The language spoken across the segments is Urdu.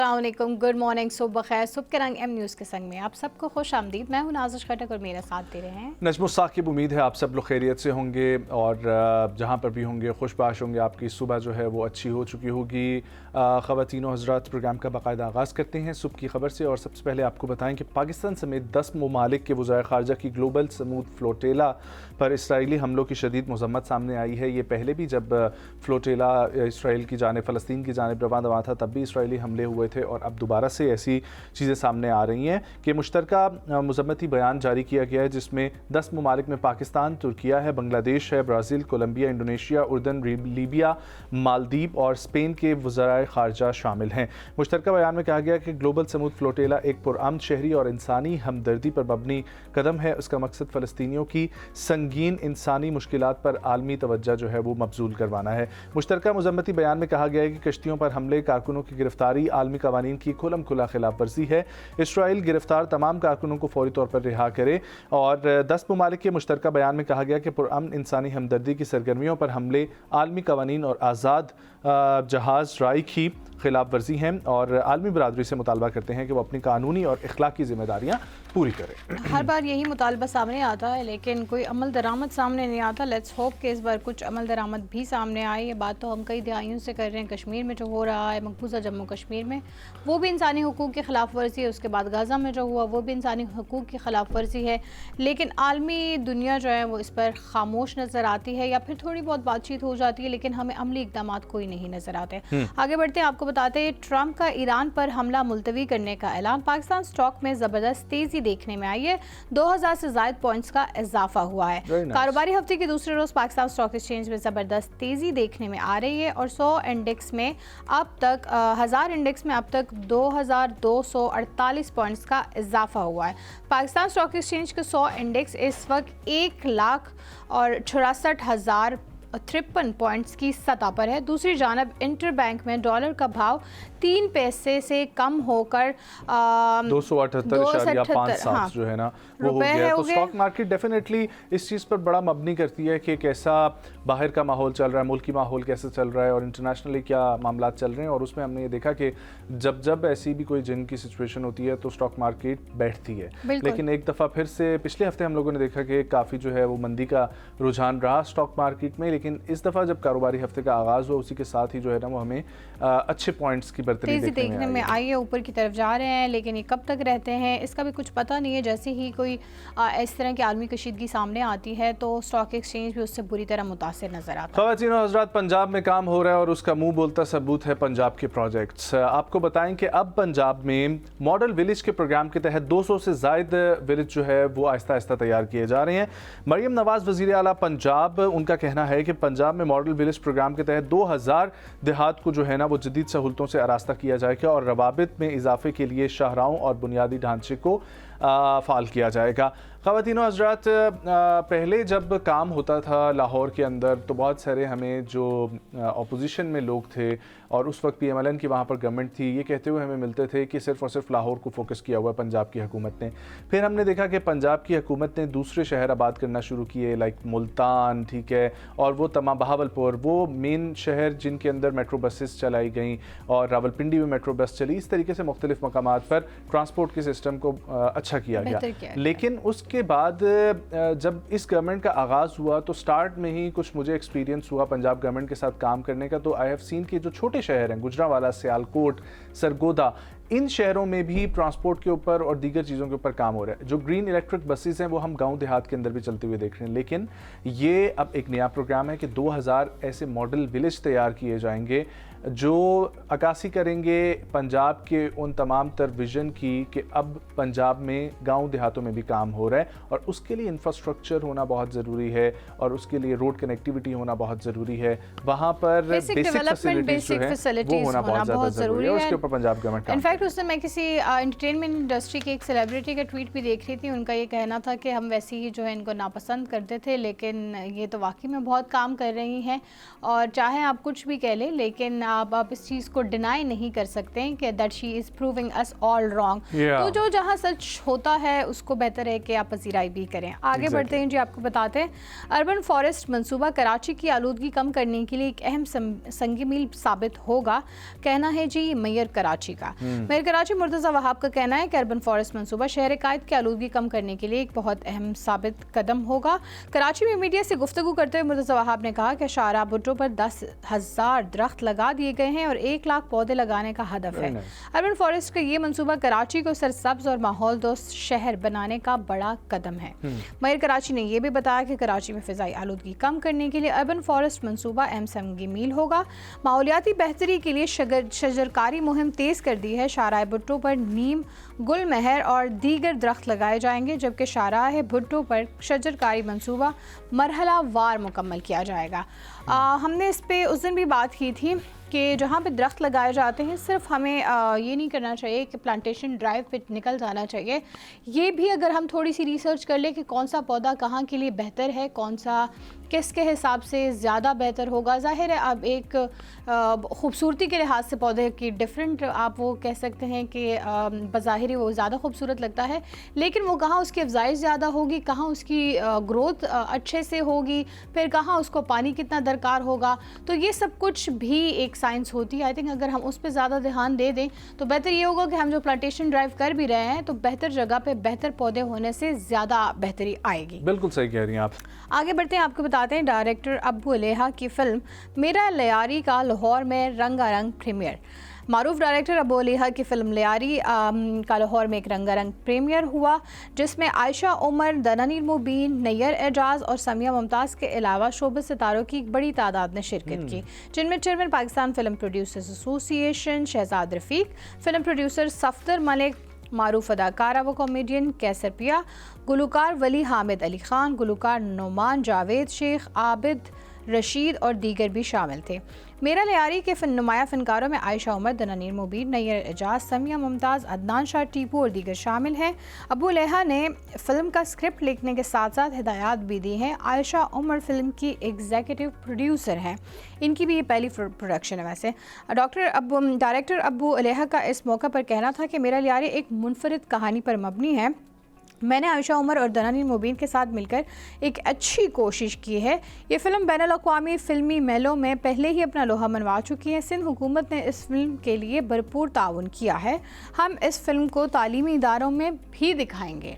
السلام علیکم، گڈ مارننگ، صبح بخیر۔ صبح کے رنگ ایم نیوز کے سنگ میں آپ سب کو خوش آمدید۔ میں ہوں نازش خٹک اور میرا ساتھ دے رہے ہیں نجم الثاقب۔ امید ہے آپ سب لوگ خیریت سے ہوں گے اور جہاں پر بھی ہوں گے خوش باش ہوں گے۔ آپ کی صبح جو ہے وہ اچھی ہو چکی ہوگی۔ خواتین و حضرات، پروگرام کا باقاعدہ آغاز کرتے ہیں صبح کی خبر سے، اور سب سے پہلے آپ کو بتائیں کہ پاکستان سمیت 10 ممالک کے وزرائے خارجہ کی گلوبل سمود فلوٹیلا پر اسرائیلی حملوں کی شدید مذمت سامنے آئی ہے۔ یہ پہلے بھی جب فلوٹیلا اسرائیل کی جانب، فلسطین کی جانب رواں دواں تھا، تب بھی اسرائیلی حملے ہوئے تھے، اور اب دوبارہ سے ایسی چیزیں سامنے آ رہی ہیں کہ مشترکہ مذمتی بیان جاری کیا گیا ہے، جس میں 10 ممالک میں پاکستان، ترکیہ ہے، بنگلہ دیش ہے، برازیل، کولمبیا، انڈونیشیا، اردن، لیبیا، مالدیپ اور اسپین کے وزرائے خارجہ شامل ہیں۔ مشترکہ بیان میں کہا گیا کہ گلوبل سمود فلوٹیلا ایک پرامن، شہری اور انسانی ہمدردی پر مبنی قدم ہے۔ اس کا مقصد فلسطینیوں کی سنگین انسانی مشکلات پر عالمی توجہ جو ہے وہ مبذول کروانا ہے۔ مشترکہ مذمتی بیان میں کہا گیا ہے کہ کشتیوں پر حملے، کارکنوں کی گرفتاری عالمی قوانین کی کھلم کھلا خلاف ورزی ہے۔ اسرائیل گرفتار تمام کارکنوں کو فوری طور پر رہا کرے۔ اور 10 ممالک کے مشترکہ بیان میں کہا گیا کہ پرامن انسانی ہمدردی کی سرگرمیوں پر حملے عالمی قوانین اور آزاد جہاز رائی کی خلاف ورزی ہیں، اور عالمی برادری سے مطالبہ کرتے ہیں کہ وہ اپنی قانونی اور اخلاقی ذمہ داریاں پوری کرے۔ ہر بار یہی مطالبہ سامنے آتا ہے لیکن کوئی عمل درآمد سامنے نہیں آتا۔ لیٹس ہوپ کہ اس بار کچھ عمل درآمد بھی سامنے آئے۔ یہ بات تو ہم کئی دہائیوں سے کر رہے ہیں۔ کشمیر میں جو ہو رہا ہے، مقبوضہ جموں کشمیر میں، وہ بھی انسانی حقوق کی خلاف ورزی ہے۔ اس کے بعد غزہ میں جو ہوا وہ بھی انسانی حقوق کی خلاف ورزی ہے، لیکن عالمی دنیا جو ہے وہ اس پر خاموش نظر آتی ہے، یا پھر تھوڑی بہت بات چیت ہو جاتی ہے لیکن ہمیں عملی اقدامات کوئی نہیں نظر آتے۔ آگے بڑھتے ہیں، آپ کو بتاتے ہیں ٹرمپ کا ایران پر حملہ ملتوی کرنے کا اعلان۔ پاکستان سٹاک میں زبردست تیزی دیکھنے میں آئی ہے، 2000 سے زائد پوائنٹس کا اضافہ ہوا ہے۔ کاروباری ہفتے کے دوسرے روز پاکستان سٹاک ایکسچینج میں زبردست تیزی دیکھنے میں آ رہی ہے، اور 100 انڈیکس میں اب تک 1000 انڈیکس میں اب تک 2248 پوائنٹس کا اضافہ ہوا ہے۔ پاکستان سٹاک ایکسچینج کے 100 انڈیکس اس وقت 1,68,053 پوائنٹس کی سطح پر ہے۔ دوسری جانب انٹر بینک میں ڈالر کا بھاؤ 3 پیسے سے کم ہو کر 278.57 جو ہے نا وہ ہو گیا ہے۔ تو اسٹاک مارکیٹ ڈیفینیٹلی اس چیز پر بڑا مبنی کرتی ہے کہ کیسا باہر کا ماحول چل رہا ہے، ملکی ماحول کیسے چل رہا ہے، اور انٹرنیشنلی کیا معاملات چل رہے ہیں۔ اور اس میں ہم نے یہ دیکھا کہ جب ایسی بھی کوئی جنگ کی سچویشن ہوتی ہے تو اسٹاک مارکیٹ بیٹھتی ہے، لیکن ایک دفعہ پھر سے پچھلے ہفتے ہم لوگوں نے دیکھا کہ کافی جو ہے وہ مندی کا رجحان رہا اسٹاک مارکیٹ میں، لیکن اس دفعہ جب کاروباری ہفتے کا آغاز ہوا اسی کے ساتھ ہی جو ہے نا وہ ہمیں اچھے پوائنٹس کی برتری دیکھنے میں آئی ہے۔ اوپر کی طرف جا رہے ہیں لیکن یہ کب تک رہتے ہیں اس کا بھی کچھ پتہ نہیں ہے۔ جیسے ہی کوئی اس طرح کی عالمی کشیدگی سامنے آتی ہے تو اسٹاک ایکسچینج بھی اس سے بری طرح متاثر نظر آتا ہے۔ خواتین و حضرات، پنجاب میں کام ہو رہا ہے اور اس کا منہ بولتا ثبوت ہے پنجاب کے پروجیکٹس۔ آپ کو بتائیں کہ اب پنجاب میں ماڈل ولیج کے پروگرام کے تحت 200 سے زائد ولیج جو ہے وہ آہستہ آہستہ تیار کیے جا رہے ہیں۔ مریم نواز وزیر اعلیٰ پنجاب، ان کا کہنا ہے کہ پنجاب میں ماڈل ولیج پروگرام کے تحت 2000 دیہات کو جو ہے نا وہ جدید سہولتوں سے آراستہ کیا جائے گا، اور روابط میں اضافے کے لیے شاہراہوں اور بنیادی ڈھانچے کو فعال کیا جائے گا۔ خواتین و حضرات، پہلے جب کام ہوتا تھا لاہور کے اندر تو بہت سارے ہمیں جو اپوزیشن میں لوگ تھے، اور اس وقت پی ایم ایل این کی وہاں پر گورنمنٹ تھی، یہ کہتے ہوئے ہمیں ملتے تھے کہ صرف اور صرف لاہور کو فوکس کیا ہوا ہے پنجاب کی حکومت نے۔ پھر ہم نے دیکھا کہ پنجاب کی حکومت نے دوسرے شہر آباد کرنا شروع کیے، لائک ملتان، ٹھیک ہے، اور وہ تمام بہاولپور، وہ مین شہر جن کے اندر میٹرو بسز چلائی گئیں، اور راولپنڈی میں میٹرو بس چلی۔ اس طریقے سے مختلف مقامات پر ٹرانسپورٹ کے سسٹم کو اچھا کیا گیا۔ لیکن اس کے بعد جب اس گورنمنٹ کا آغاز ہوا تو سٹارٹ میں ہی کچھ مجھے ایکسپیرینس ہوا پنجاب گورنمنٹ کے ساتھ کام کرنے کا، تو آئی ہیو سین کے جو چھوٹے شہر ہیں، گجرانوالہ، سیالکوٹ، سرگودا، ان شہروں میں بھی ٹرانسپورٹ کے اوپر اور دیگر چیزوں کے اوپر کام ہو رہا ہے۔ جو گرین الیکٹرک بسیز ہیں وہ ہم گاؤں دیہات کے اندر بھی چلتے ہوئے دیکھ رہے ہیں، لیکن یہ اب ایک نیا پروگرام ہے کہ 2000 ایسے ماڈل ولیج تیار کیے جائیں گے جو عکاسی کریں گے پنجاب کے ان تمام تر ویژن کی کہ اب پنجاب میں گاؤں دیہاتوں میں بھی کام ہو رہا ہے، اور اس کے لیے انفراسٹرکچر ہونا بہت ضروری ہے، اور اس کے لیے روڈ کنیکٹیوٹی ہونا بہت ضروری ہے، وہاں پر بیسک فیسلٹیز جو ہیں وہ ہونا بہت زیادہ ضروری ہے، اس کے اوپر پنجاب گورنمنٹ انفیکٹ ڈائریکٹ اس دن میں کسی انٹرٹینمنٹ انڈسٹری کے ایک سیلیبریٹی کا ٹویٹ بھی دیکھ رہی تھی. ان کا یہ کہنا تھا کہ ہم ویسے ہی جو ہے ان کو ناپسند کرتے تھے, لیکن یہ تو واقعی میں بہت کام کر رہی ہیں, اور چاہے آپ کچھ بھی کہہ لیں لیکن آپ اس چیز کو ڈینائی نہیں کر سکتے کہ that she is proving us all wrong. تو جو جہاں سچ ہوتا ہے اس کو بہتر ہے کہ آپ پذیرائی بھی کریں. آگے بڑھتے ہیں جی, آپ کو بتاتے ہیں اربن فارسٹ منصوبہ کراچی کی آلودگی کم کرنے کے لیے ایک اہم سنگ میل ثابت ہوگا, کہنا ہے جی میئر کراچی کا. میئر کراچی مرتضی وہاب کا کہنا ہے کہ اربن فارسٹ منصوبہ شہر قائد کی آلودگی کم کرنے کے لیے ایک بہت اہم ثابت قدم ہوگا. کراچی میں میڈیا سے گفتگو کرتے ہوئے مرتضی وہاب نے کہا کہ شاہراہ بھٹو پر 10,000 درخت لگا دیے گئے ہیں اور 1 لاکھ پودے لگانے کا ہدف ہے. اربن فارسٹ کا یہ منصوبہ کراچی کو سرسبز اور ماحول دوست شہر بنانے کا بڑا قدم ہے. میئر کراچی نے یہ بھی بتایا کہ کراچی میں فضائی آلودگی کم کرنے کے لیے اربن فارسٹ منصوبہ اہم سنگ میل ہوگا. ماحولیاتی بہتری کے لیے شجرکاری مہم تیز کر دی ہے. شاہراہ بھٹو پر نیم, گل مہر اور دیگر درخت لگائے جائیں گے, جبکہ شاہراہ بھٹو پر شجرکاری منصوبہ مرحلہ وار مکمل کیا جائے گا. ہم نے اس پہ اس دن بھی بات کی تھی کہ جہاں پہ درخت لگائے جاتے ہیں صرف ہمیں یہ نہیں کرنا چاہیے کہ پلانٹیشن ڈرائیو پہ نکل جانا چاہیے. یہ بھی اگر ہم تھوڑی سی ریسرچ کر لیں کہ کون سا پودا کہاں کے لیے بہتر ہے, کون سا کس کے حساب سے زیادہ بہتر ہوگا. ظاہر ہے اب ایک خوبصورتی کے لحاظ سے پودے کی ڈفرینٹ آپ وہ کہہ سکتے ہیں کہ بظاہر وہ زیادہ خوبصورت لگتا ہے, لیکن وہ کہاں اس کی افزائش زیادہ ہوگی, کہاں اس کی گروتھ اچھے سے ہوگی, پھر کہاں اس کو پانی کتنا درکار ہوگا, تو یہ سب کچھ بھی ایک سائنس ہوتی ہے. آئی تھنک اگر ہم اس پہ زیادہ دھیان دے دیں تو بہتر یہ ہوگا کہ ہم جو پلانٹیشن ڈرائیو کر بھی رہے ہیں تو بہتر جگہ پہ بہتر پودے ہونے سے زیادہ بہتری آئے گی. بالکل صحیح کہہ رہی ہیں آپ. آگے بڑھتے ہیں, آپ کو بتاتے ہیں ڈائریکٹر ابو الیہا کی فلم میرا لیاری کا لاہور میں رنگا رنگ پریمیئر. معروف ڈائریکٹر ابو الیہا کی فلم لیاری کا لاہور میں ایک رنگا رنگ پریمیئر ہوا, جس میں عائشہ عمر, دنانیر مبین, نیّر اعجاز اور سمیہ ممتاز کے علاوہ شوبز ستاروں کی ایک بڑی تعداد نے شرکت کی, جن میں چیئرمین پاکستان فلم پروڈیوسرز ایسوسی ایشن شہزاد رفیق, فلم پروڈیوسر صفدر ملک, معروف اداکارہ و کامیڈین کیسر پیا, گلوکار ولی حامد علی خان, گلوکار نعمان جاوید شیخ, عابد رشید اور دیگر بھی شامل تھے. میرا لیاری کے نمایاں فنکاروں میں عائشہ عمر, دنانیر مبین, نیّر اعجاز, سمیہ ممتاز, عدنان شاہ ٹیپو اور دیگر شامل ہیں. ابو الیہا نے فلم کا اسکرپٹ لکھنے کے ساتھ ساتھ ہدایات بھی دی ہیں. عائشہ عمر فلم کی ایگزیکٹو پروڈیوسر ہیں, ان کی بھی یہ پہلی پروڈکشن ہے. ویسے ڈائریکٹر ابو الیہا کا اس موقع پر کہنا تھا کہ میرا لیاری ایک منفرد کہانی پر مبنی ہے. میں نے عائشہ عمر اور دنانیر مبین کے ساتھ مل کر ایک اچھی کوشش کی ہے. یہ فلم بین الاقوامی فلمی میلوں میں پہلے ہی اپنا لوہا منوا چکی ہے. سندھ حکومت نے اس فلم کے لیے بھرپور تعاون کیا ہے. ہم اس فلم کو تعلیمی اداروں میں بھی دکھائیں گے.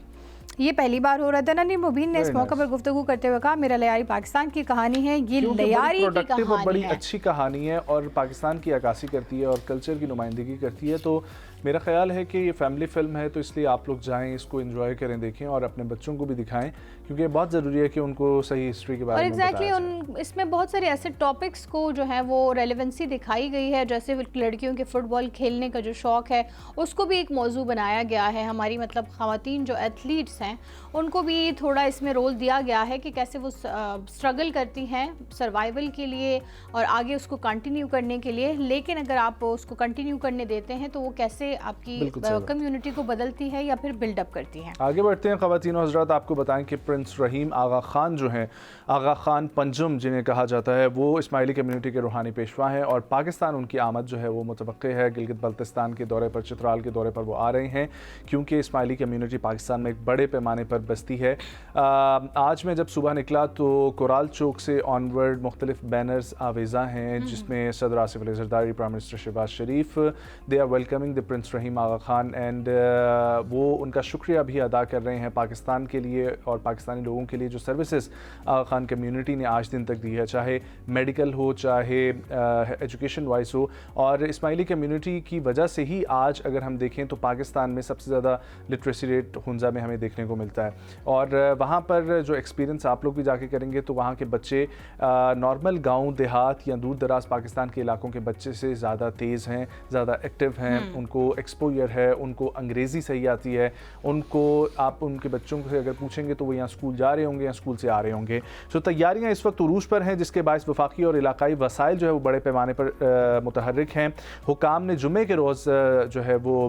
یہ پہلی بار ہو رہا ہے. دنانیر مبین نے اس موقع پر گفتگو کرتے ہوئے کہا میرا لیاری پاکستان کی کہانی ہے, یہ لیاری کی کہانی ہے, بڑی اچھی کہانی ہے اور پاکستان کی عکاسی کرتی ہے اور کلچر کی نمائندگی کرتی ہے. تو میرا خیال ہے کہ یہ فیملی فلم ہے, تو اس لیے آپ لوگ جائیں, اس کو انجوائے کریں, دیکھیں اور اپنے بچوں کو بھی دکھائیں, کیونکہ بہت ضروری ہے کہ ان کو صحیح ہسٹری کے بارے میں بتایا جائے. اور اس میں بہت سارے ایسے ٹاپکس کو جو ہے وہ ریلیونسی دکھائی گئی ہے, جیسے لڑکیوں کے فٹ بال کھیلنے کا جو شوق ہے اس کو بھی ایک موضوع بنایا گیا ہے. ہماری مطلب خواتین جو ایتھلیٹس ہیں ان کو بھی تھوڑا اس میں رول دیا گیا ہے کہ کیسے وہ اسٹرگل کرتی ہیں سروائیول کے لیے اور آگے اس کو کنٹینیو کرنے کے لیے, لیکن اگر آپ اس کو کنٹینیو کرنے دیتے ہیں تو وہ کیسے آپ کی کمیونٹی کو بدلتی ہے یا پھر بلڈ اپ کرتی ہیں. آگے بڑھتے ہیں خواتین و حضرات, آپ کو بتائیں کہ پرنس رحیم آغا خان جو ہیں, آغا خان پنجم جنہیں کہا جاتا ہے, وہ اسماعیلی کمیونٹی کے روحانی پیشوا ہیں اور پاکستان ان کی آمد جو ہے وہ متوقع ہے. گلگت بلتستان کے دورے پر, چترال کے دورے پر وہ آ رہے ہیں, کیونکہ اسماعیلی کمیونٹی پاکستان میں ایک بڑے پیمانے پر بستی ہے. آج میں جب صبح نکلا تو کورال چوک سے آنورڈ مختلف بینرز آویزاں ہیں, جس میں صدر Asif Ali Zardari, prime minister Shehbaz Sharif, they are welcoming the prince Rahim Aga Khan, and وہ ان کا شکریہ بھی ادا کر رہے ہیں پاکستان کے لیے اور پاکستانی لوگوں کے لیے جو سروسز آغا خان کمیونٹی نے آج دن تک دی ہے, چاہے میڈیکل ہو, چاہے ایجوکیشن وائز ہو. اور اسماعیلی کمیونٹی کی وجہ سے ہی آج اگر ہم دیکھیں تو پاکستان میں سب سے زیادہ لٹریسی ریٹ ہنزا میں ہمیں دیکھنے دیکھنے کو ملتا ہے. اور وہاں پر جو ایکسپیرینس آپ لوگ بھی جا کے کریں گے تو وہاں کے بچے نارمل گاؤں دیہات یا دور دراز پاکستان کے علاقوں کے بچے سے زیادہ تیز ہیں, زیادہ ایکٹیو ہیں, ان کو ایکسپوئر ہے, ان کو انگریزی صحیح آتی ہے, ان کو آپ ان کے بچوں سے اگر پوچھیں گے تو وہ یہاں اسکول جا رہے ہوں گے یا اسکول سے آ رہے ہوں گے. سو تیاریاں اس وقت عروج پر ہیں, جس کے باعث وفاقی اور علاقائی وسائل جو ہے وہ بڑے پیمانے پر متحرک ہیں. حکام نے جمعے کے روز جو ہے وہ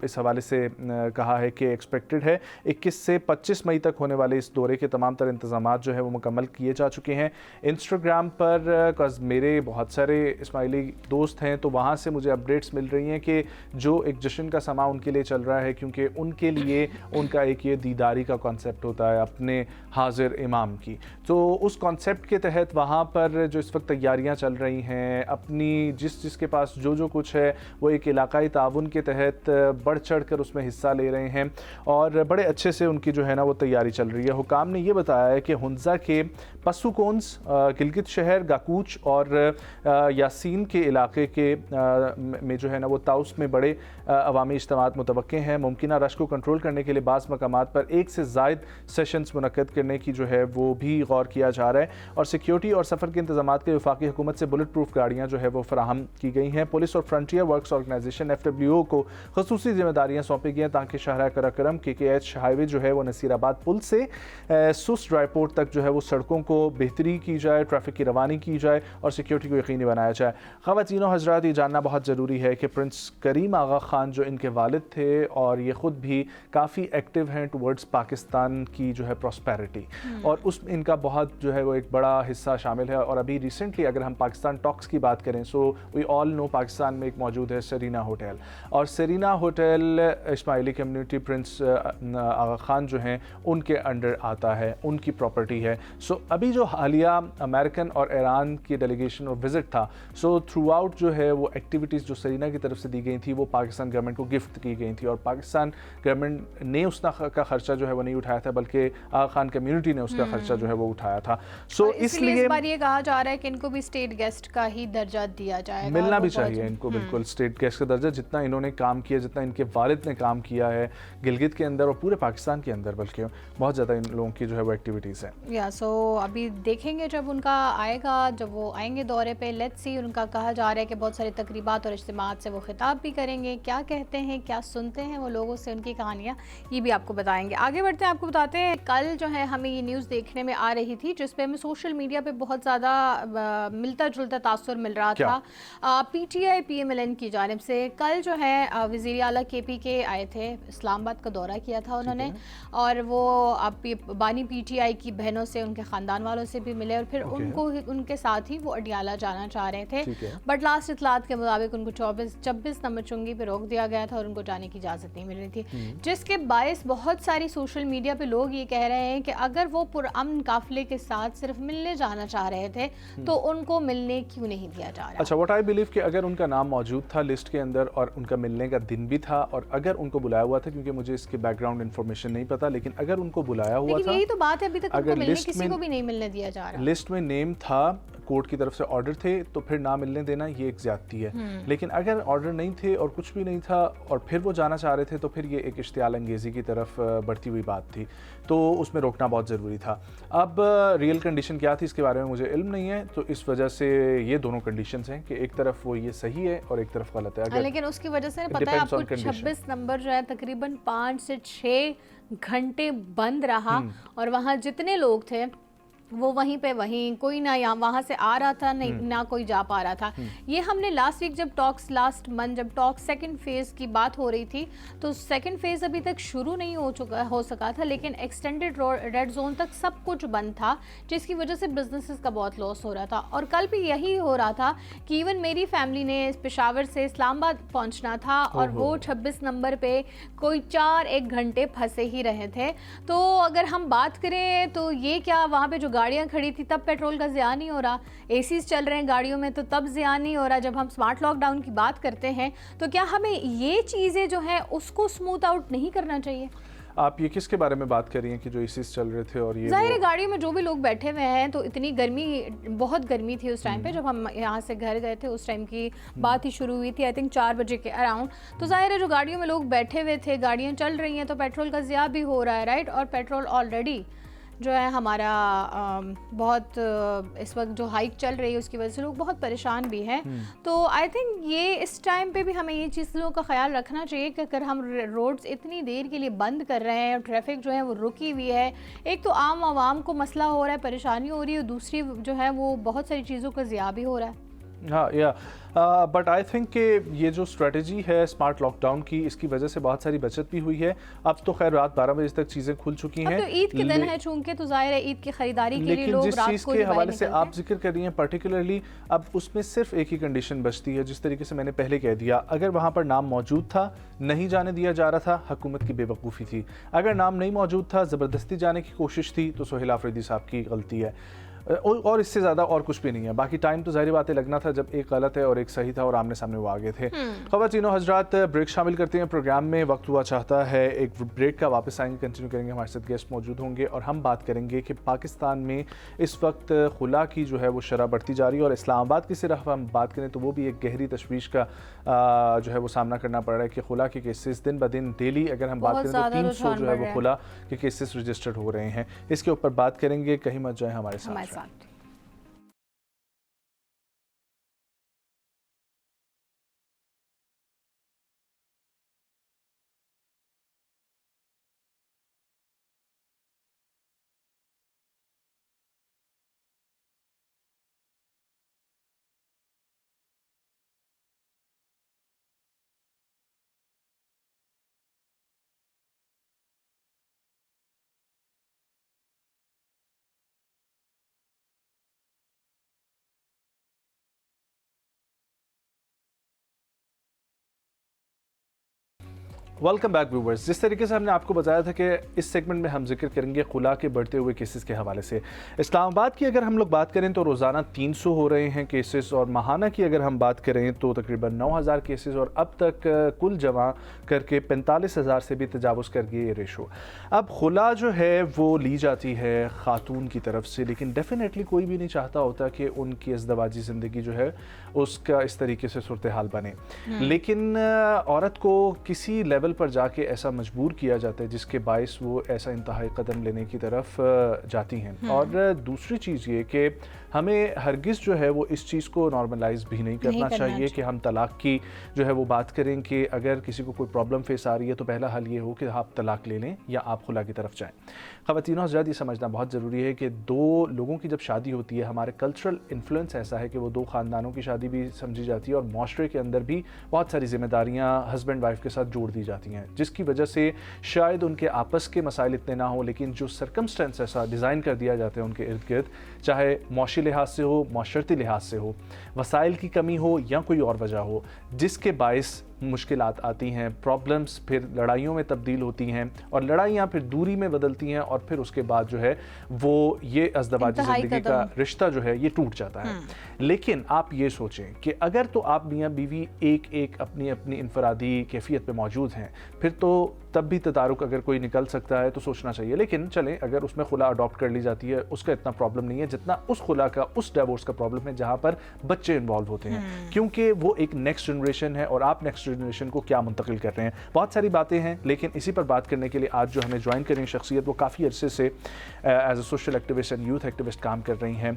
اس حوالے سے کہا ہے کہ ایکسپیکٹڈ ہے 21 سے 25 مئی تک ہونے والے اس دورے کے تمام تر انتظامات جو ہے وہ مکمل کیے جا چکے ہیں. انسٹاگرام پر میرے بہت سارے اسماعیلی دوست ہیں تو وہاں سے مجھے اپڈیٹس مل رہی ہیں کہ جو ایک جشن کا سما ان کے لیے چل رہا ہے, کیونکہ ان کے لیے ان کا ایک یہ دیداری کا کانسیپٹ ہوتا ہے اپنے حاضر امام کی. تو اس کانسیپٹ کے تحت وہاں پر جو اس وقت تیاریاں چل رہی ہیں, اپنی جس کے پاس جو کچھ ہے وہ ایک علاقائی تعاون کے تحت بڑھ چڑھ کر اس میں حصہ لے رہے ہیں اور بڑے اچھے سے ان کی جو ہے نا وہ تیاری چل رہی ہے. حکام نے یہ بتایا ہے کہ ہنزا کے پسوکونز, گلگت شہر, گاکوچ اور یاسین کے علاقے کے میں جو ہے نا وہ تاؤس میں بڑے عوامی اجتماعات متوقع ہیں. ممکنہ رش کو کنٹرول کرنے کے لیے بعض مقامات پر ایک سے زائد سیشنز منعقد کرنے کی جو ہے وہ بھی غور کیا جا رہا ہے. اور سیکیورٹی اور سفر کے انتظامات کے وفاقی حکومت سے بلٹ پروف گاڑیاں جو ہے وہ فراہم کی گئی ہیں. پولیس اور فرنٹیئر ورکس آرگنائزیشن FWO کو خصوصی ذمہ داریاں سونپی گئی ہیں تاکہ شاہراہ قراقرم KKH ہائی وے جو ہے وہ نصیر آباد پل سے سوس ڈرائی پورٹ تک جو ہے وہ سڑکوں کو بہتری کی جائے, ٹریفک کی روانی کی جائے اور سیکیورٹی کو یقینی بنایا جائے. خواتین و حضرات, یہ جاننا بہت ضروری ہے کہ پرنس کریم آغا خان جو ان کے والد تھے اور یہ خود بھی کافی ایکٹیو ہیں ٹورڈز پاکستان کی جو ہے پراسپیرٹی, اور اس میں ان کا بہت جو ہے وہ ایک بڑا حصہ شامل ہے. اور ابھی ریسنٹلی اگر ہم پاکستان ٹاکس کی بات کریں, سو وی آل نو پاکستان میں ایک موجود ہے سرینا ہوٹل, اور سرینا ہوٹل اسماعیلی کمیونٹی پرنس آغا خان جو ہیں ان کے انڈر آتا ہے, ان کی پراپرٹی ہے. سو ابھی جو حالیہ امریکن اور ایران کی ڈیلیگیشن اور وزٹ تھا, سو تھرو آؤٹ جو ہے وہ ایکٹیویٹیز جو سرینا کی طرف سے دی گئی تھی وہ پاکستان گورنمنٹ کو گفٹ کی گئی تھی, اور پاکستان گورنمنٹ نے اس کا خرچہ جو ہے وہ نہیں اٹھایا تھا بلکہ آغا خان کمیونٹی نے اس کا خرچہ جو ہے وہ اٹھایا تھا. سو اس لیے اس بار یہ کہا جا رہا ہے کہ ان کو بھی اسٹیٹ گیسٹ کا ہی درجہ دیا جائے گا, ملنا بھی چاہیے ان کو بالکل اسٹیٹ گیسٹ کا درجہ. جتنا انہوں نے کام کیا, جتنا ان کے والد نے کام کیا ہے گلگت کے اندر اور پورے پاکستان کے اندر, بلکہ بہت زیادہ ان لوگوں کی جو ہے وہ ایکٹیویٹیز ہیں. سو ابھی دیکھیں گے جب ان کا آئے گا, جب وہ آئیں گے دورے پہ, لیٹس سی. ان کا کہا جا رہا ہے کہ بہت سارے تقریبات اور اجتماعات سے وہ خطاب بھی کریں گے. کیا کہتے ہیں, کیا سنتے ہیں وہ لوگوں سے, ان کی کہانیاں, یہ بھی آپ کو بتائیں گے. آگے بڑھتے ہیں, آپ کو بتاتے ہیں کل جو ہے ہمیں یہ نیوز دیکھنے میں آ رہی تھی جس پہ ہمیں سوشل میڈیا پہ بہت زیادہ ملتا جلتا تاثر مل رہا تھا PTI PMLN کی جانب سے. کل جو ہے وزیر اعلیٰ KP کے آئے تھے, اسلام آباد کا دورہ کیا تھا انہوں نے, اور وہ بانی PTI کی بہنوں سے, ان کے خاندان والوں سے بھی ملے, اور پھر ان کو ان کے ساتھ ہی وہ اڈیالہ جانا چاہ رہے تھے, بٹ لاسٹ اطلاعات کے مطابق ان کو 26 نمبر چنگی پہ روک دیا گیا تھا اور ان کو جانے کی اجازت نہیں مل رہی تھی, جس کے باعث بہت ساری سوشل میڈیا پہ لوگ یہ کہہ رہے ہیں کہ اگر وہ پرامن قافلے کے ساتھ صرف ملنے جانا چاہ رہے تھے تو ان کو ملنے کیوں نہیں دیا جا رہا. اچھا, واٹ آئی بلیو کہ اگر ان کا نام موجود تھا لسٹ کے اندر اور ان کا ملنے کا دن بھی تھا, اور اگر ان کو بلایا ہوا تھا, کیونکہ مجھے اس کے بیک گراؤنڈ انفارمیشن نہیں پتا, لیکن اگر ان کو بلایا ہوا تھا, یہی تو بات ہے, ابھی تک ان کو ملنے کسی کو بھی نہیں ملنے دیا جا رہا. لسٹ میں نیم تھا, کورٹ کی طرف سے آرڈر تھے, تو پھر نہ ملنے دینا یہ ایک زیادتی ہے. لیکن اگر آرڈر نہیں تھے اور کچھ بھی نہیں تھا اور پھر وہ جانا چاہ رہے تھے تو پھر یہ ایک اشتعال انگیزی کی طرف بڑھتی ہوئی بات تھی, تو اس میں روکنا بہت ضروری تھا. اب ریئل کنڈیشن کیا تھی اس کے بارے میں مجھے علم نہیں ہے, تو اس وجہ سے یہ دونوں کنڈیشنز ہیں کہ ایک طرف وہ یہ صحیح ہے اور ایک طرف غلط ہے. لیکن اس کی وجہ سے پتہ ہے آپ کو 26 نمبر جو ہے تقریباً 5 سے 6 گھنٹے بند رہا, اور وہاں جتنے لوگ تھے وہ وہیں پہ وہیں, کوئی نہ وہاں سے آ رہا تھا, نہیں نہ کوئی جا پا رہا تھا. یہ ہم نے لاسٹ ویک جب لاسٹ منتھ جب ٹاکس سیکنڈ فیز کی بات ہو رہی تھی, تو سیکنڈ فیز ابھی تک شروع نہیں ہو سکا تھا, لیکن ایکسٹینڈڈ ریڈ زون تک سب کچھ بند تھا, جس کی وجہ سے بزنسز کا بہت لاس ہو رہا تھا. اور کل بھی یہی ہو رہا تھا کہ ایون میری فیملی نے پشاور سے اسلام آباد پہنچنا تھا, اور وہ 26 نمبر پہ کوئی 4-1 گھنٹے پھنسے ہی رہے تھے. تو اگر ہم بات کریں تو یہ کیا وہاں پہ جو گاڑیاں کھڑی تھی تب پیٹرول کا ضیاع نہیں ہو رہا, اے سیز چل رہے ہیں گاڑیوں میں تو تب ضیاع نہیں ہو رہا. جب ہم سمارٹ لاک ڈاؤن کی بات کرتے ہیں تو کیا ہمیں یہ چیزیں جو ہیں اس کو سموتھ آؤٹ نہیں کرنا چاہیے؟ آپ یہ کس کے بارے میں بات کر رہی ہیں کہ جو ایسیز چل رہے تھے اور یہ ظاہر ہے گاڑیوں میں جو بھی لوگ بیٹھے ہوئے ہیں تو اتنی گرمی، بہت گرمی تھی اس ٹائم پہ جب ہم یہاں سے گھر گئے تھے، اس ٹائم کی بات ہی شروع ہوئی تھی آئی تھنک 4 بجے کے اراؤنڈ. تو ظاہر ہے جو گاڑیوں میں لوگ بیٹھے ہوئے تھے، گاڑیاں چل رہی ہیں تو پیٹرول کا ضیاع بھی ہو رہا ہے، رائٹ. اور پیٹرول آلریڈی جو ہے ہمارا بہت اس وقت جو ہائک چل رہی ہے اس کی وجہ سے لوگ بہت پریشان بھی ہیں. تو آئی تھنک یہ اس ٹائم پہ بھی ہمیں یہ چیزوں کا خیال رکھنا چاہیے کہ اگر ہم روڈز اتنی دیر کے لیے بند کر رہے ہیں اور ٹریفک جو ہے وہ رکی ہوئی ہے، ایک تو عام عوام کو مسئلہ ہو رہا ہے، پریشانی ہو رہی ہے، اور دوسری جو ہے وہ بہت ساری چیزوں کا ضیاع بھی ہو رہا ہے. ہاں بٹ آئی تھنک کہ یہ جو اسٹریٹجی ہے اسمارٹ لاک ڈاؤن کی، اس کی وجہ سے بہت ساری بچت بھی ہوئی ہے. اب تو خیر رات 12 بجے تک چیزیں کھل چکی ہیں. اب تو عید کے دن ہے چونکہ، تو ظاہر ہے عید کی خریداری کے لیے لوگ لیکن جس رات چیز کو کے حوالے سے آپ ذکر کر رہی ہیں پرٹیکولرلی، اب اس میں صرف ایک ہی کنڈیشن بچتی ہے، جس طریقے سے میں نے پہلے کہہ دیا. اگر وہاں پر نام موجود تھا، نہیں جانے دیا جا رہا تھا، حکومت کی بے وقوفی تھی. اگر نام نہیں موجود تھا، زبردستی جانے کی کوشش تھی، تو سہیل آفریدی صاحب کی غلطی ہے، اور اس سے زیادہ اور کچھ بھی نہیں ہے. باقی ٹائم تو ظاہری باتیں لگنا تھا جب ایک غلط ہے اور ایک صحیح تھا اور آمنے سامنے وہ آگے تھے. خواتین و حضرات، بریک شامل کرتے ہیں پروگرام میں. وقت ہوا چاہتا ہے ایک بریک کا، واپس آئیں گے، کنٹینیو کریں گے. ہمارے ساتھ گیسٹ موجود ہوں گے اور ہم بات کریں گے کہ پاکستان میں اس وقت خلا کی جو ہے وہ شرح بڑھتی جا رہی ہے، اور اسلام آباد کی صرف ہم بات کریں تو وہ بھی ایک گہری تشویش کا جو ہے وہ سامنا کرنا پڑ رہا ہے کہ خلا کے کیسز دن بدن ڈیلی اگر ہم بات کریں تو 300 جو ہے وہ خلا کے کیسز رجسٹرڈ ہو رہے ہیں. اس کے اوپر بات کریں گے، کہیں مت جائیں، ہمارے ساتھ. Welcome back viewers. جس طریقے سے ہم نے آپ کو بتایا تھا کہ اس سیگمنٹ میں ہم ذکر کریں گے خلا کے بڑھتے ہوئے کیسز کے حوالے سے. اسلام آباد کی اگر ہم لوگ بات کریں تو روزانہ 300 ہو رہے ہیں کیسز، اور ماہانہ کی اگر ہم بات کریں تو تقریباً 9000 کیسز، اور اب تک کل جمع کر کے 45,000 سے بھی تجاوز کر گئی یہ ریشو. اب خلا جو ہے وہ لی جاتی ہے خاتون کی طرف سے، لیکن ڈیفینیٹلی کوئی بھی نہیں چاہتا ہوتا کہ ان کی ازدواجی زندگی جو ہے اس کا اس طریقے سے صورتحال بنے. لیکن عورت کو کسی لیول پر جا کے ایسا مجبور کیا جاتا ہے جس کے باعث وہ ایسا انتہائی قدم لینے کی طرف جاتی ہیں. اور دوسری چیز یہ کہ ہمیں ہرگز جو ہے وہ اس چیز کو نارملائز بھی نہیں کرنا چاہیے کہ ہم طلاق کی جو ہے وہ بات کریں کہ اگر کسی کو کوئی پرابلم فیس آ رہی ہے تو پہلا حل یہ ہو کہ آپ طلاق لے لیں یا آپ خلا کی طرف جائیں. خواتین و حضرات، یہ سمجھنا بہت ضروری ہے کہ دو لوگوں کی جب شادی ہوتی ہے، ہمارے کلچرل انفلوئنس ایسا ہے کہ وہ دو خاندانوں کی شادی بھی سمجھی جاتی ہے، اور معاشرے کے اندر بھی بہت ساری ذمہ داریاں ہسبینڈ وائف کے ساتھ جوڑ دی جاتی ہیں، جس کی وجہ سے شاید ان کے آپس کے مسائل اتنے نہ ہوں، لیکن جو سرکمسٹینس ایسا ڈیزائن کر دیا جاتا ہے ان کے ارد گرد، چاہے معاشی لحاظ سے ہو، معاشرتی لحاظ سے ہو، وسائل کی کمی ہو یا کوئی اور وجہ ہو، جس کے باعث مشکلات آتی ہیں، پرابلمز پھر لڑائیوں میں تبدیل ہوتی ہیں، اور لڑائیاں پھر دوری میں بدلتی ہیں، اور پھر اس کے بعد جو ہے وہ یہ ازدواجی زندگی کا رشتہ جو ہے یہ ٹوٹ جاتا ہے. لیکن آپ یہ سوچیں کہ اگر تو آپ میاں بیوی ایک ایک اپنی اپنی انفرادی کیفیت پہ موجود ہیں، پھر تو تب بھی تدارک اگر کوئی نکل سکتا ہے تو سوچنا چاہیے. لیکن چلیں اگر اس میں خلا اڈاپٹ کر لی جاتی ہے، اس کا اتنا پرابلم نہیں ہے جتنا اس خلا کا، اس ڈیورس کا پرابلم ہے جہاں پر بچے انوالو ہوتے ہیں، کیونکہ وہ ایک نیکسٹ جنریشن ہے اور آپ نیکسٹ جنریشن کو کیا منتقل کر رہے ہیں. بہت ساری باتیں ہیں، لیکن اسی پر بات کرنے کے لیے آج جو ہمیں جوائن کریں شخصیت، وہ کافی عرصے سے as a social activist and youth activist کام کر رہی ہیں،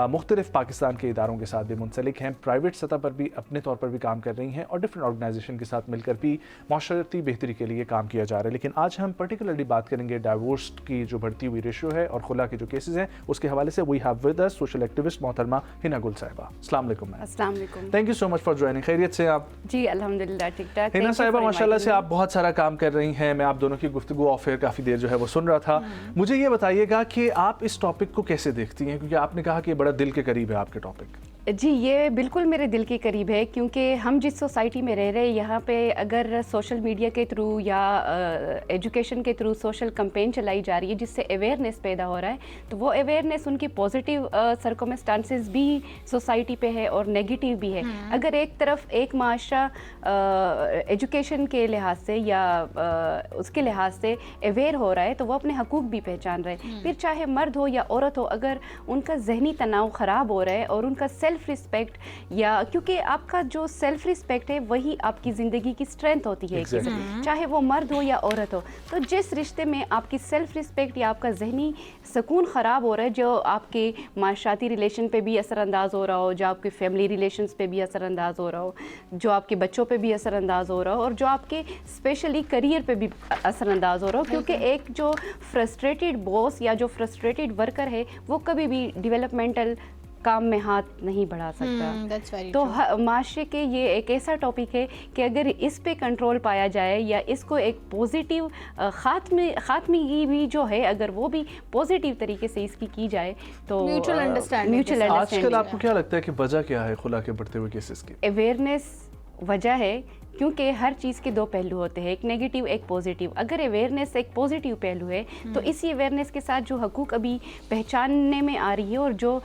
مختلف پاکستان کے اداروں کے ساتھ بھی منسلک ہیں، پرائیویٹ سطح پر بھی اپنے طور پر بھی کام کر رہی ہیں، اور ڈفرینٹ آرگنائزیشن کے ساتھ مل کر بھی معاشرتی بہتری کے لیے کام کیا جا رہا ہے. لیکن آج ہم پرٹیکولرلی بات کریں گے ڈائیورس کی جو بڑھتی ہوئی ریشو ہے اور خلا کے جو کیسز ہیں اس کے حوالے سے. We have with us social activist محترمہ ہنا گل صاحبہ. السلام علیکم. السلام علیکم. Thank you so much for joining. خیریت سے آپ؟ جی الحمدللہ ٹھیک ٹھاک. ہنا صاحبہ ماشاءاللہ سے آپ بہت سارا کام کر رہی ہیں. میں آپ دونوں کی گفتگو آف ایئر کافی دیر جو ہے وہ سن رہا تھا. مجھے یہ بتائیے گا کہ آپ اس ٹاپک کو کیسے دیکھتی ہیں، کیونکہ آپ نے کہا کہ بڑا دل کے قریب ہے آپ کے ٹاپک. جی یہ بالکل میرے دل کے قریب ہے، کیونکہ ہم جس سوسائٹی میں رہ رہے ہیں یہاں پہ اگر سوشل میڈیا کے تھرو یا ایجوکیشن کے تھرو سوشل کمپین چلائی جا رہی ہے جس سے اویئرنیس پیدا ہو رہا ہے، تو وہ اویئرنیس ان کی پازیٹیو سرکمسٹانسز بھی سوسائٹی پہ ہے اور نیگیٹیو بھی ہے۔ اگر ایک طرف ایک معاشرہ ایجوکیشن کے لحاظ سے یا اس کے لحاظ سے اویئر ہو رہا ہے تو وہ اپنے حقوق بھی پہچان رہے ہیں، پھر چاہے مرد ہو یا عورت ہو، اگر ان کا ذہنی تناؤ خراب ہو رہا ہے اور ان کا سیلف رسپیکٹ، یا کیونکہ آپ کا جو سیلف رسپیکٹ ہے وہی آپ کی زندگی کی اسٹرینتھ ہوتی ہے، چاہے وہ مرد ہو یا عورت ہو، تو جس رشتے میں آپ کی سیلف رسپیکٹ یا آپ کا ذہنی سکون خراب ہو رہا ہے، جو آپ کے معاشرتی ریلیشن پہ بھی اثر انداز ہو رہا ہو، جو آپ کے فیملی ریلیشنز پہ بھی اثر انداز ہو رہا ہو، جو آپ کے بچوں پہ بھی اثر انداز ہو رہا ہو، اور جو آپ کے اسپیشلی کریئر پہ بھی اثر انداز ہو رہا ہو، کیونکہ ایک جو فرسٹریٹڈ باس یا جو فرسٹریٹڈ ورکر ہے وہ کبھی بھی ڈیولپمنٹل کام میں ہاتھ نہیں بڑھا سکتا۔ تو معاشرے کے یہ ایک ایسا ٹاپک ہے کہ اگر اس پہ کنٹرول پایا جائے یا اس کو ایک پوزیٹیو خاتمگی بھی جو ہے اگر وہ بھی پوزیٹیو طریقے سے اس کی جائے تو میوچل انڈرسٹینڈنگ۔ آج کل آپ کو کیا لگتا ہے کہ وجہ کیا ہے خلا کے بڑھتے ہوئے کیسز کی؟ اویئرنیس وجہ ہے، کیونکہ ہر چیز کے دو پہلو ہوتے ہیں، ایک نیگیٹیو ایک پوزیٹیو۔ اگر اویئرنیس ایک پوزیٹیو پہلو ہے تو اسی اویئرنیس کے ساتھ جو حقوق ابھی پہچاننے میں آ رہی ہے اور جو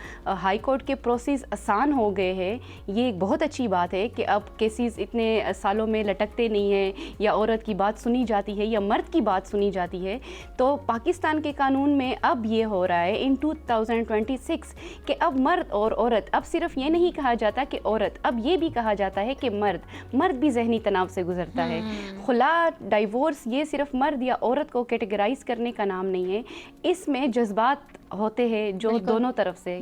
ہائی کورٹ کے پروسیس آسان ہو گئے ہیں، یہ ایک بہت اچھی بات ہے کہ اب کیسز اتنے سالوں میں لٹکتے نہیں ہیں، یا عورت کی بات سنی جاتی ہے یا مرد کی بات سنی جاتی ہے۔ تو پاکستان کے قانون میں اب یہ ہو رہا ہے ان 2026 کہ اب مرد اور عورت، اب صرف یہ نہیں کہا جاتا کہ عورت، اب یہ بھی کہا جاتا ہے کہ مرد بھی ذہنی تناؤ سے گزرتا ہے۔ خلا، ڈائیورس، یہ صرف مرد یا عورت کو کیٹیگرائز کرنے کا نام نہیں ہے، اس میں جذبات ہوتے ہیں جو دونوں طرف سے۔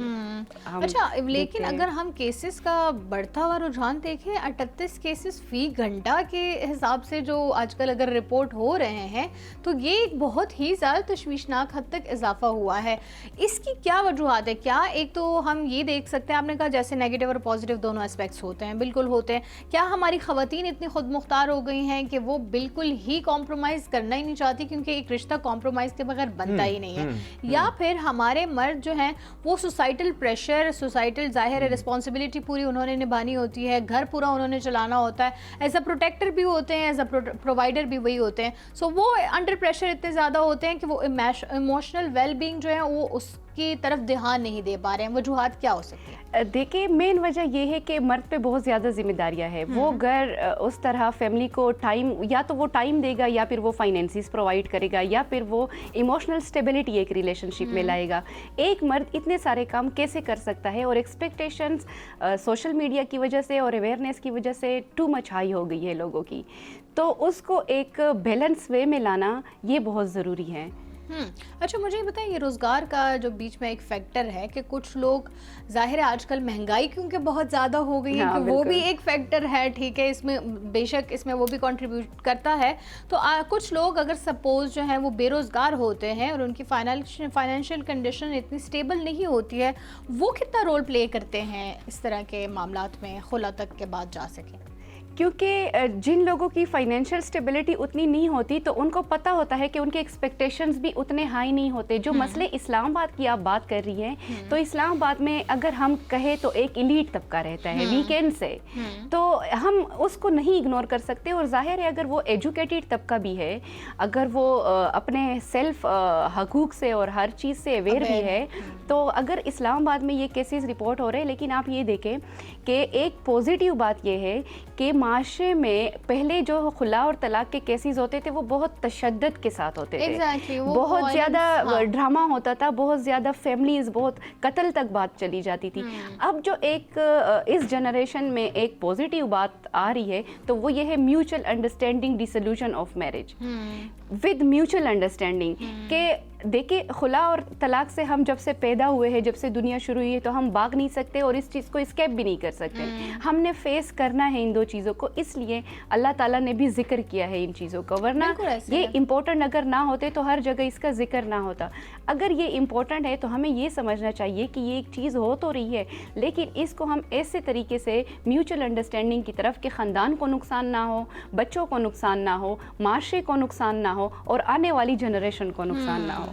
اچھا، لیکن اگر ہم کیسز کا بڑھتا ہوا رجحان دیکھیں، 38 کیسز فی گھنٹہ کے حساب سے جو آج کل اگر رپورٹ ہو رہے ہیں، تو یہ ایک بہت ہی زیادہ تشویشناک حد تک اضافہ ہوا ہے۔ اس کی کیا وجوہات ہے؟ کیا ایک تو ہم یہ دیکھ سکتے ہیں، آپ نے کہا جیسے نیگیٹو اور پازیٹیو دونوں اسپیکٹس ہوتے ہیں، بالکل ہوتے ہیں، کیا ہماری خواتین اتنی خود مختار ہو گئی ہیں کہ وہ بالکل ہی کمپرومائز کرنا ہی نہیں چاہتی، کیونکہ ایک رشتہ کمپرومائز کے بغیر بنتا ہی نہیں ہے، یا پھر ہمارے مرد جو ہیں وہ سوسائٹل پریشر، سوسائٹل ظاہر ہے رسپانسبلٹی پوری انہوں نے نبھانی ہوتی ہے، گھر پورا انہوں نے چلانا ہوتا ہے، ایز اے پروٹیکٹر بھی ہوتے ہیں، ایز اے پرووائڈر بھی وہی ہوتے ہیں، سو وہ انڈر پریشر اتنے زیادہ ہوتے ہیں کہ وہ ایموشنل ویل بینگ جو ہے وہ اس کی طرف دھیان نہیں دے پا رہے ہیں۔ وجوہات کیا ہو سکتی ہیں؟ دیکھیں، مین وجہ یہ ہے کہ مرد پہ بہت زیادہ ذمہ داریاں ہیں، وہ گھر اس طرح فیملی کو ٹائم، یا تو وہ ٹائم دے گا، یا پھر وہ فائنینسز پرووائڈ کرے گا، یا پھر وہ ایموشنل اسٹیبلٹی ایک ریلیشن شپ میں لائے گا۔ ایک مرد اتنے سارے کام کیسے کر سکتا ہے؟ اور ایکسپیکٹیشنز سوشل میڈیا کی وجہ سے اور اویئرنیس کی وجہ سے ٹو مچ ہائی ہو گئی ہے لوگوں کی، تو اس کو ایک بیلنس وے میں لانا یہ بہت ضروری ہے۔ اچھا، مجھے یہ بتائیں، یہ روزگار کا جو بیچ میں ایک فیکٹر ہے کہ کچھ لوگ، ظاہر ہے آج کل مہنگائی کیونکہ بہت زیادہ ہو گئی ہے، کہ وہ بھی ایک فیکٹر ہے، ٹھیک ہے، اس میں بے شک اس میں وہ بھی کنٹریبیوٹ کرتا ہے، تو کچھ لوگ اگر سپوز جو ہیں وہ بے روزگار ہوتے ہیں اور ان کی فائنینشیل کنڈیشن اتنی سٹیبل نہیں ہوتی ہے، وہ کتنا رول پلے کرتے ہیں اس طرح کے معاملات میں خلا تک کے بعد جا سکیں؟ کیونکہ جن لوگوں کی فائنینشیل سٹیبلٹی اتنی نہیں ہوتی تو ان کو پتہ ہوتا ہے کہ ان کے ایکسپیکٹیشنز بھی اتنے ہائی نہیں ہوتے۔ جو مسئلے اسلام آباد کی آپ بات کر رہی ہیں، تو اسلام آباد میں اگر ہم کہیں تو ایک ایلیٹ طبقہ رہتا ہے ویکینڈ سے، تو ہم اس کو نہیں اگنور کر سکتے، اور ظاہر ہے اگر وہ ایجوکیٹڈ طبقہ بھی ہے، اگر وہ اپنے سیلف حقوق سے اور ہر چیز سے اویئر بھی ہے، تو اگر اسلام آباد میں یہ کیسز رپورٹ ہو رہے ہیں، لیکن آپ یہ دیکھیں کہ ایک پازیٹیو بات یہ ہے کہ معاشرے میں پہلے جو خلا اور طلاق کے کیسز ہوتے تھے وہ بہت تشدد کے ساتھ ہوتے تھے، بہت زیادہ ڈرامہ ہوتا تھا، بہت زیادہ فیملیز، بہت قتل تک بات چلی جاتی تھی۔ اب جو ایک اس جنریشن میں ایک پازیٹیو بات آ رہی ہے تو وہ یہ ہے mutual understanding dissolution of marriage with mutual understanding, کہ دیکھیں خلا اور طلاق سے ہم جب سے پیدا ہوئے ہیں، جب سے دنیا شروع ہوئی ہے، تو ہم بھاگ نہیں سکتے اور اس چیز کو اسکیپ بھی نہیں کر سکتے، ہم نے فیس کرنا ہے ان دو چیزوں کو، اس لیے اللہ تعالیٰ نے بھی ذکر کیا ہے ان چیزوں کا، ورنہ یہ امپورٹنٹ اگر نہ ہوتے تو ہر جگہ اس کا ذکر نہ ہوتا۔ اگر یہ امپورٹنٹ ہے تو ہمیں یہ سمجھنا چاہیے کہ یہ ایک چیز ہو تو رہی ہے، لیکن اس کو ہم ایسے طریقے سے میوچل انڈرسٹینڈنگ کی طرف کہ خاندان کو نقصان نہ ہو، بچوں کو نقصان نہ ہو، معاشرے کو نقصان نہ ہو اور آنے والی جنریشن کو نقصان نہ ہو۔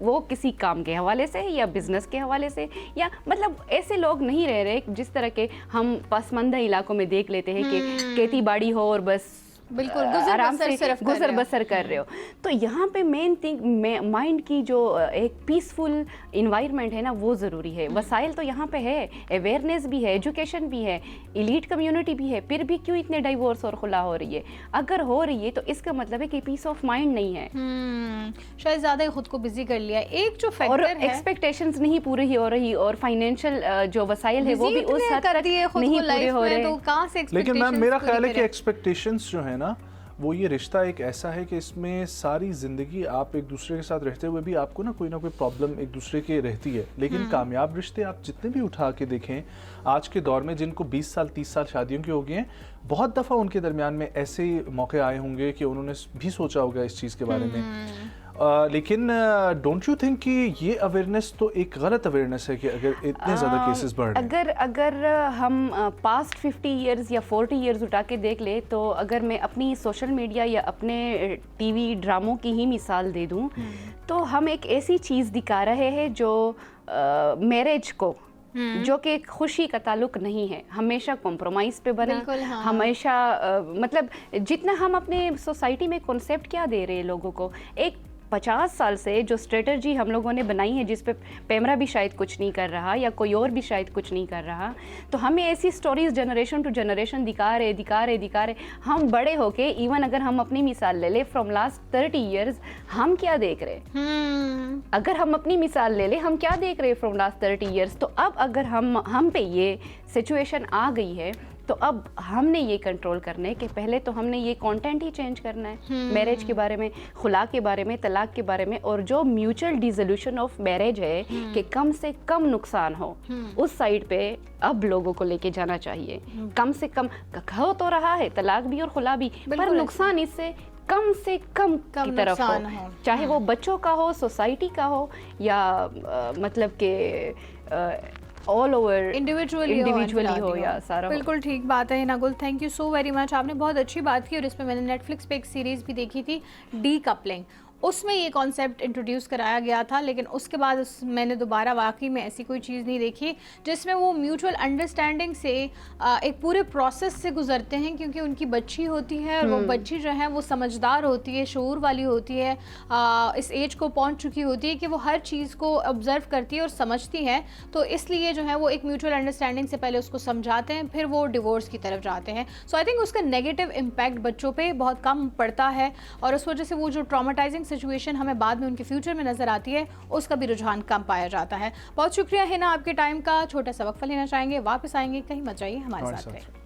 وہ کسی کام کے حوالے سے یا بزنس کے حوالے سے, یا مطلب ایسے لوگ نہیں رہ رہے جس طرح کے ہم پسماندہ علاقوں میں دیکھ لیتے ہیں کہ کھیتی باڑی ہو اور بس بالکل آرام سے گزر بسر کر رہے ہو. تو یہاں پہ مین تھنگ مائنڈ کی جو ایک پیسفل انوائرمنٹ ہے نا وہ ضروری ہے. وسائل تو یہاں پہ ہے, اویئرنیس بھی ہے, ایجوکیشن بھی ہے, ایلیٹ کمیونٹی بھی ہے, پھر بھی کیوں اتنے ڈائیورس اور خلا ہو رہی ہے؟ اگر ہو رہی ہے تو اس کا مطلب ہے کہ پیس آف مائنڈ نہیں ہے, شاید زیادہ ہی خود کو بزی کر لیا. ایک جو اور فیکٹر ہے ایکسپیکٹیشنز نہیں پوری ہو رہی, اور فائنینشیل جو وسائل ہے وہ بھی اس حد تک نہیں پورے ہو رہے. تو کہاں سے لیکن میم میرا خیال ہے کہ ایکسپیکٹیشنز جو ہے نا وہ یہ رشتہ ایک ایسا ہے کہ اس میں ساری زندگی آپ ایک دوسرے کے ساتھ رہتے ہوئے بھی آپ کو نا کوئی پرابلم ایک دوسرے کے رہتی ہے. لیکن کامیاب رشتے آپ جتنے بھی اٹھا کے دیکھیں آج کے دور میں, جن کو 20 سال 30 سال شادیوں کے ہو گئے ہیں, بہت دفعہ ان کے درمیان میں ایسے موقع آئے ہوں گے کہ انہوں نے بھی سوچا ہوگا اس چیز کے بارے میں. لیکن ڈونٹ یو تھنک کہ یہ اویئرنیس تو ایک غلط اویئرنیس ہے کہ اگر اتنے زیادہ کیسز بڑھ رہے ہیں؟ اگر ہم پاسٹ 50 ایئرز یا 40 ایئرز اٹھا کے دیکھ لیں تو اگر میں اپنی سوشل میڈیا یا اپنے ٹی وی ڈراموں کی ہی مثال دے دوں تو ہم ایک ایسی چیز دکھا رہے ہیں جو میرج کو, جو کہ خوشی کا تعلق نہیں ہے, ہمیشہ کمپرومائز پہ بنا, ہمیشہ مطلب جتنا ہم اپنے سوسائٹی میں کنسیپٹ کیا دے رہے ہیں لوگوں کو, ایک 50 سال سے جو اسٹریٹجی ہم لوگوں نے بنائی ہے جس پہ پیمرا بھی شاید کچھ نہیں کر رہا یا کوئی اور بھی شاید کچھ نہیں کر رہا, تو ہمیں ایسی سٹوریز جنریشن ٹو جنریشن دکھا رہے. ہم بڑے ہو کے ایون اگر ہم اپنی مثال لے لیں فرام لاسٹ 30 ایئرز, ہم کیا دیکھ رہے, اگر ہم اپنی مثال لے لیں ہم کیا دیکھ رہے فرام لاسٹ 30 ایئرز. تو اب اگر ہم پہ یہ سچویشن آ گئی ہے تو اب ہم نے یہ کنٹرول کرنا ہے کہ پہلے تو ہم نے یہ کانٹینٹ ہی چینج کرنا ہے میرج کے بارے میں, خلا کے بارے میں, طلاق کے بارے میں, اور جو میوچل ڈیزولوشن آف میرج ہے کہ کم سے کم نقصان ہو اس سائڈ پہ اب لوگوں کو لے کے جانا چاہیے. کم سے کم ہو تو رہا ہے طلاق بھی اور خلا بھی, پر نقصان اس سے کم کی طرف ہو, چاہے وہ بچوں کا ہو, سوسائٹی کا ہو, یا مطلب کہ آل اوور انڈیویجولی ہو یا سارا. بالکل ٹھیک بات ہے ناگل, thank you so very much. آپ نے بہت اچھی بات کی, اور اس میں نے نیٹ فلکس پہ ایک سیریز بھی دیکھی تھی ڈی کپلنگ, اس میں یہ کانسیپٹ انٹروڈیوس کرایا گیا تھا, لیکن اس کے بعد میں نے دوبارہ واقعی میں ایسی کوئی چیز نہیں دیکھی جس میں وہ میوچل انڈرسٹینڈنگ سے ایک پورے پروسیس سے گزرتے ہیں, کیونکہ ان کی بچی ہوتی ہے اور وہ بچی جو ہے وہ سمجھدار ہوتی ہے, شعور والی ہوتی ہے, اس ایج کو پہنچ چکی ہوتی ہے کہ وہ ہر چیز کو آبزرو کرتی ہے اور سمجھتی ہے. تو اس لیے جو ہے وہ ایک میوچل انڈرسٹینڈنگ سے پہلے اس کو سمجھاتے ہیں, پھر وہ ڈیورس کی طرف جاتے ہیں. سو آئی تھنک اس کا نیگیٹو امپیکٹ بچوں پہ بہت کم پڑتا ہے, اور اس وجہ سے وہ جو ٹراماٹائزنگ سچویشن ہمیں بعد میں ان کے فیوچر میں نظر آتی ہے اس کا بھی رجحان کم پایا جاتا ہے. بہت شکریہ ہے نا آپ کے ٹائم کا. چھوٹا سا وقفہ لینا چاہیں گے, واپس آئیں گے, کہیں مت جائیے, ہمارے ساتھ رہیں.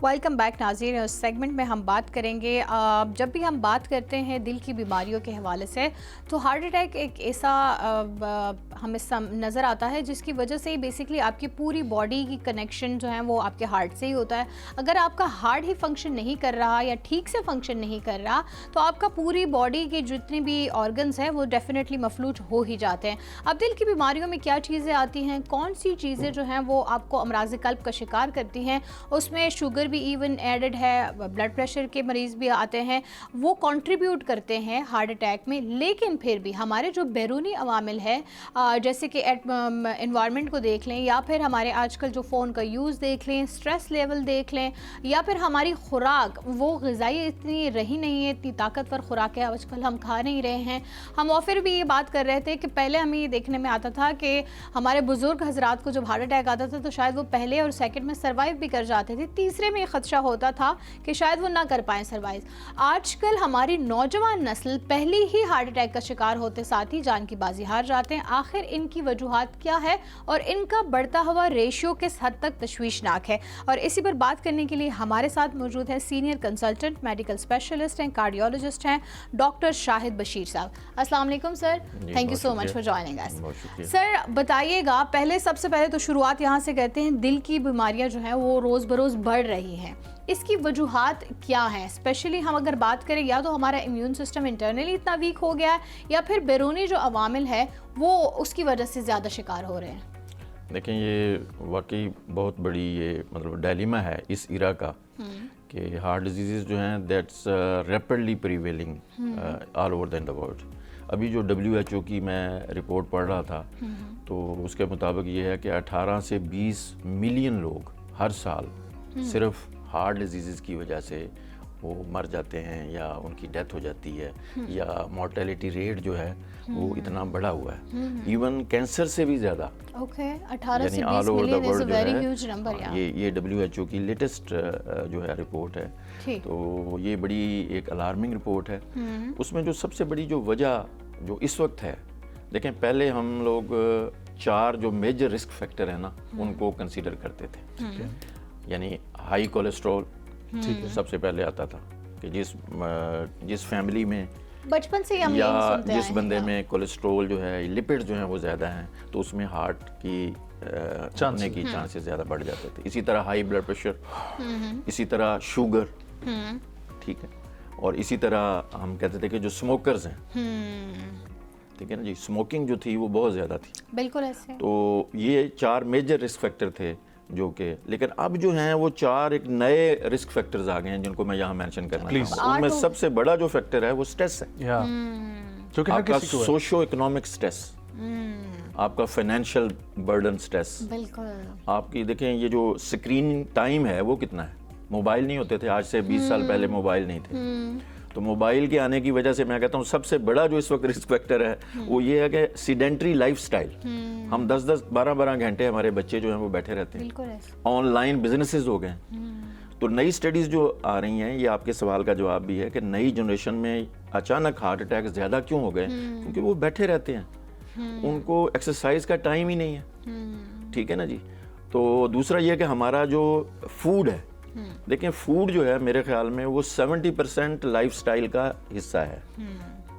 ویلکم بیک ناظرین. اس سیگمنٹ میں ہم بات کریں گے, جب بھی ہم بات کرتے ہیں دل کی بیماریوں کے حوالے سے تو ہارٹ اٹیک ایک ایسا ہمیں نظر آتا ہے جس کی وجہ سے ہی بیسکلی آپ کی پوری باڈی کی کنیکشن جو ہے وہ آپ کے ہارٹ سے ہی ہوتا ہے. اگر آپ کا ہارٹ ہی فنکشن نہیں کر رہا یا ٹھیک سے فنکشن نہیں کر رہا تو آپ کا پوری باڈی کے جتنے بھی آرگنز ہیں وہ ڈیفینیٹلی مفلوج ہو ہی جاتے ہیں. اب دل کی بیماریوں میں کیا چیزیں آتی ہیں, کون سی چیزیں جو ہیں وہ آپ کو امراض قلب کا شکار کرتی ہیں, اس میں شوگر بھی ایون ایڈڈ ہے, بلڈ پریشر کے مریض بھی آتے ہیں, وہ کنٹریبیوٹ کرتے ہیں ہارٹ اٹیک میں. لیکن پھر بھی ہمارے جو بیرونی عوامل ہے جیسے کہ انوائرمنٹ کو دیکھ لیں, یا پھر ہمارے آج کل جو فون کا یوز دیکھ لیں, سٹریس لیول دیکھ لیں, یا پھر ہماری خوراک, وہ غذائی اتنی رہی نہیں ہے, اتنی طاقتور خوراکیں آج کل ہم کھا نہیں رہے ہیں. ہم اور پھر بھی یہ بات کر رہے تھے کہ پہلے ہمیں یہ دیکھنے میں آتا تھا کہ ہمارے بزرگ حضرات کو جب ہارٹ اٹیک آتا تھا تو شاید وہ پہلے اور سیکنڈ میں سروائیو بھی کر جاتے تھے, تیسرے میں یہ خدشہ ہوتا تھا کہ شاید وہ نہ کر پائیں سروائیو. آج کل ہماری نوجوان نسل پہلی ہی ہارٹ اٹیک کا شکار ہوتے ساتھ ہی جان کی بازی ہار جاتے ہیں. آخر ان کی وجوہات کیا ہے اور ان کا بڑھتا ہوا ریشیو کس حد تک تشویشناک ہے؟ اور اسی پر بات کرنے کے لیے ہمارے ساتھ موجود ہے سینئر کنسلٹنٹ میڈیکل اسپیشلسٹ ہیں, کارڈیولوجسٹ ہیں, ڈاکٹر شاہد بشیر صاحب. السلام علیکم sir, thank you so much for joining us. Sir بتائیے گا, سب سے پہلے تو شروعات یہاں سے کرتے ہیں, دل کی بیماریاں جو ہیں وہ روز بروز بڑھ رہی ہیں, اس کی وجوہات کیا ہیں؟ اسپیشلی ہم اگر بات کریں یا تو ہمارا امیون سسٹم انٹرنلی اتنا ویک ہو گیا ہے یا پھر بیرونی جو عوامل ہے وہ اس کی وجہ سے زیادہ شکار ہو رہے ہیں. دیکھیں یہ واقعی بہت بڑی یہ مطلب ڈائلیما ہے اس ایرا کا کہ ہارٹ ڈیزیزز جو ہیں that's rapidly prevailing all over the world. ابھی جو WHO کی میں رپورٹ پڑھ رہا تھا تو اس کے مطابق یہ ہے کہ 18 سے 20 ملین لوگ ہر سال صرف ہارٹ ڈیزیزز کی وجہ سے وہ مر جاتے ہیں یا ان کی ڈیتھ ہو جاتی ہے, یا مورٹیلٹی ریٹ جو ہے وہ اتنا بڑا ہوا ہے, ایون کینسر سے بھی زیادہ. اوکے, 18 سے 20 million is a very huge number. یہ WHO کی لیٹسٹ جو ہے رپورٹ ہے, تو یہ بڑی ایک الارمنگ رپورٹ ہے. اس میں جو سب سے بڑی جو وجہ جو اس وقت ہے, دیکھیں پہلے ہم لوگ 4 جو میجر رسک فیکٹر ہیں نا ان کو کنسیڈر کرتے تھے. یعنی ہائی کولیسٹرول سب سے پہلے آتا تھا کہ جس فیملی میں بچپن سے ہم یا جس بندے میں کولیسٹرول جو ہے لپڈ جو ہیں وہ زیادہ ہیں تو اس میں ہارٹ کی ہونے کی چانسز زیادہ بڑھ جاتے تھے. اسی طرح ہائی بلڈ پریشر, اسی طرح شوگر, ٹھیک ہے, اور اسی طرح ہم کہتے تھے کہ جو سموکرز ہیں, ٹھیک ہے نا جی, اسموکنگ جو تھی وہ بہت زیادہ تھی. بالکل ایسے. تو یہ 4 میجر رسک فیکٹر تھے جو کہ, لیکن اب جو ہیں وہ 4 ایک نئے رسک فیکٹرز آ گئے ہیں جن کو میں یہاں مینشن کرنا چاہوں گا. ان میں سب سے بڑا جو فیکٹر ہے وہ سٹریس ہے. آپ کا سوشو اکنامک سٹریس, آپ کا فائنینشیل برڈن سٹریس, آپ کی دیکھیں یہ جو اسکرین ٹائم ہے وہ کتنا ہے. موبائل نہیں ہوتے تھے, آج سے 20 سال پہلے موبائل نہیں تھے, تو موبائل کے آنے کی وجہ سے میں کہتا ہوں سب سے بڑا جو اس وقت رسک فیکٹر ہے وہ یہ ہے کہ سیڈنٹری لائف سٹائل. ہم 10-10 12-12 گھنٹے ہمارے بچے جو ہیں وہ بیٹھے رہتے ہیں. آن لائن بزنسز ہو گئے. تو نئی سٹڈیز جو آ رہی ہیں, یہ آپ کے سوال کا جواب بھی ہے کہ نئی جنریشن میں اچانک ہارٹ اٹیک زیادہ کیوں ہو گئے, کیونکہ وہ بیٹھے رہتے ہیں, ان کو ایکسرسائز کا ٹائم ہی نہیں ہے. ٹھیک ہے نا جی. تو دوسرا یہ کہ ہمارا جو فوڈ ہے, دیکھیں فوڈ جو ہے میرے خیال میں وہ 70% لائف سٹائل کا حصہ ہے.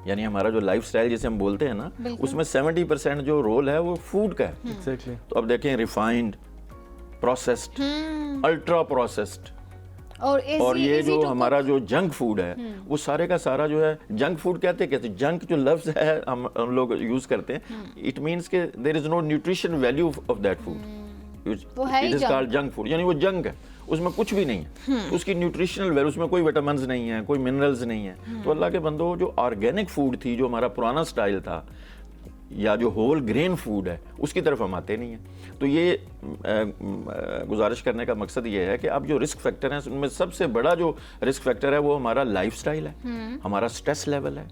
یعنی ہمارا جو لائف سٹائل جسے ہم بولتے ہیں نا اس میں 70% جو رول ہے وہ فوڈ کا ہے. تو اب دیکھیں ریفائنڈ, پروسیسڈ, الٹرا پروسیسڈ, اور یہ جو ہمارا جو جنک فوڈ ہے وہ سارے کا سارا جو ہے, جنک فوڈ کہتے جنک جو لفظ ہے ہم لوگ یوز کرتے ہیں, اٹ مینس کہ there is no nutrition value of that food. It is called junk food, یعنی وہ جنک ہے, اس میں کچھ بھی نہیں ہے, اس کی نیوٹریشنل ویلیو, اس میں کوئی وٹامنز نہیں ہے, کوئی منرلز نہیں ہے. تو اللہ کے بندو جو آرگینک فوڈ تھی, جو ہمارا پرانا سٹائل تھا, یا جو ہول گرین فوڈ ہے اس کی طرف ہم آتے نہیں ہیں. تو یہ گزارش کرنے کا مقصد یہ ہے کہ اب جو رسک فیکٹر ہیں ان میں سب سے بڑا جو رسک فیکٹر ہے وہ ہمارا لائف سٹائل ہے, ہمارا سٹریس لیول ہے,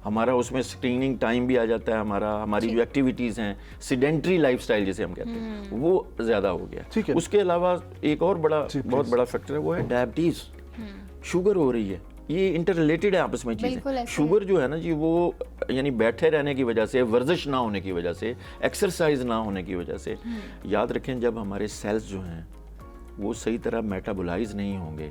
ہمارا اس میں اسکریننگ ٹائم بھی آ جاتا ہے, ہماری جو ایکٹیویٹیز ہیں, سیڈنٹری لائف سٹائل جسے ہم کہتے ہیں وہ زیادہ ہو گیا. اس کے علاوہ ایک اور بہت بڑا فیکٹر ہے وہ ہے ڈائبٹیز. شوگر ہو رہی ہے, یہ انٹر ریلیٹڈ ہے آپس میں چیزیں. شوگر جو ہے نا جی وہ یعنی بیٹھے رہنے کی وجہ سے, ورزش نہ ہونے کی وجہ سے, ایکسرسائز نہ ہونے کی وجہ سے. یاد رکھیں جب ہمارے سیلز جو ہیں وہ صحیح طرح میٹابولائز نہیں ہوں گے,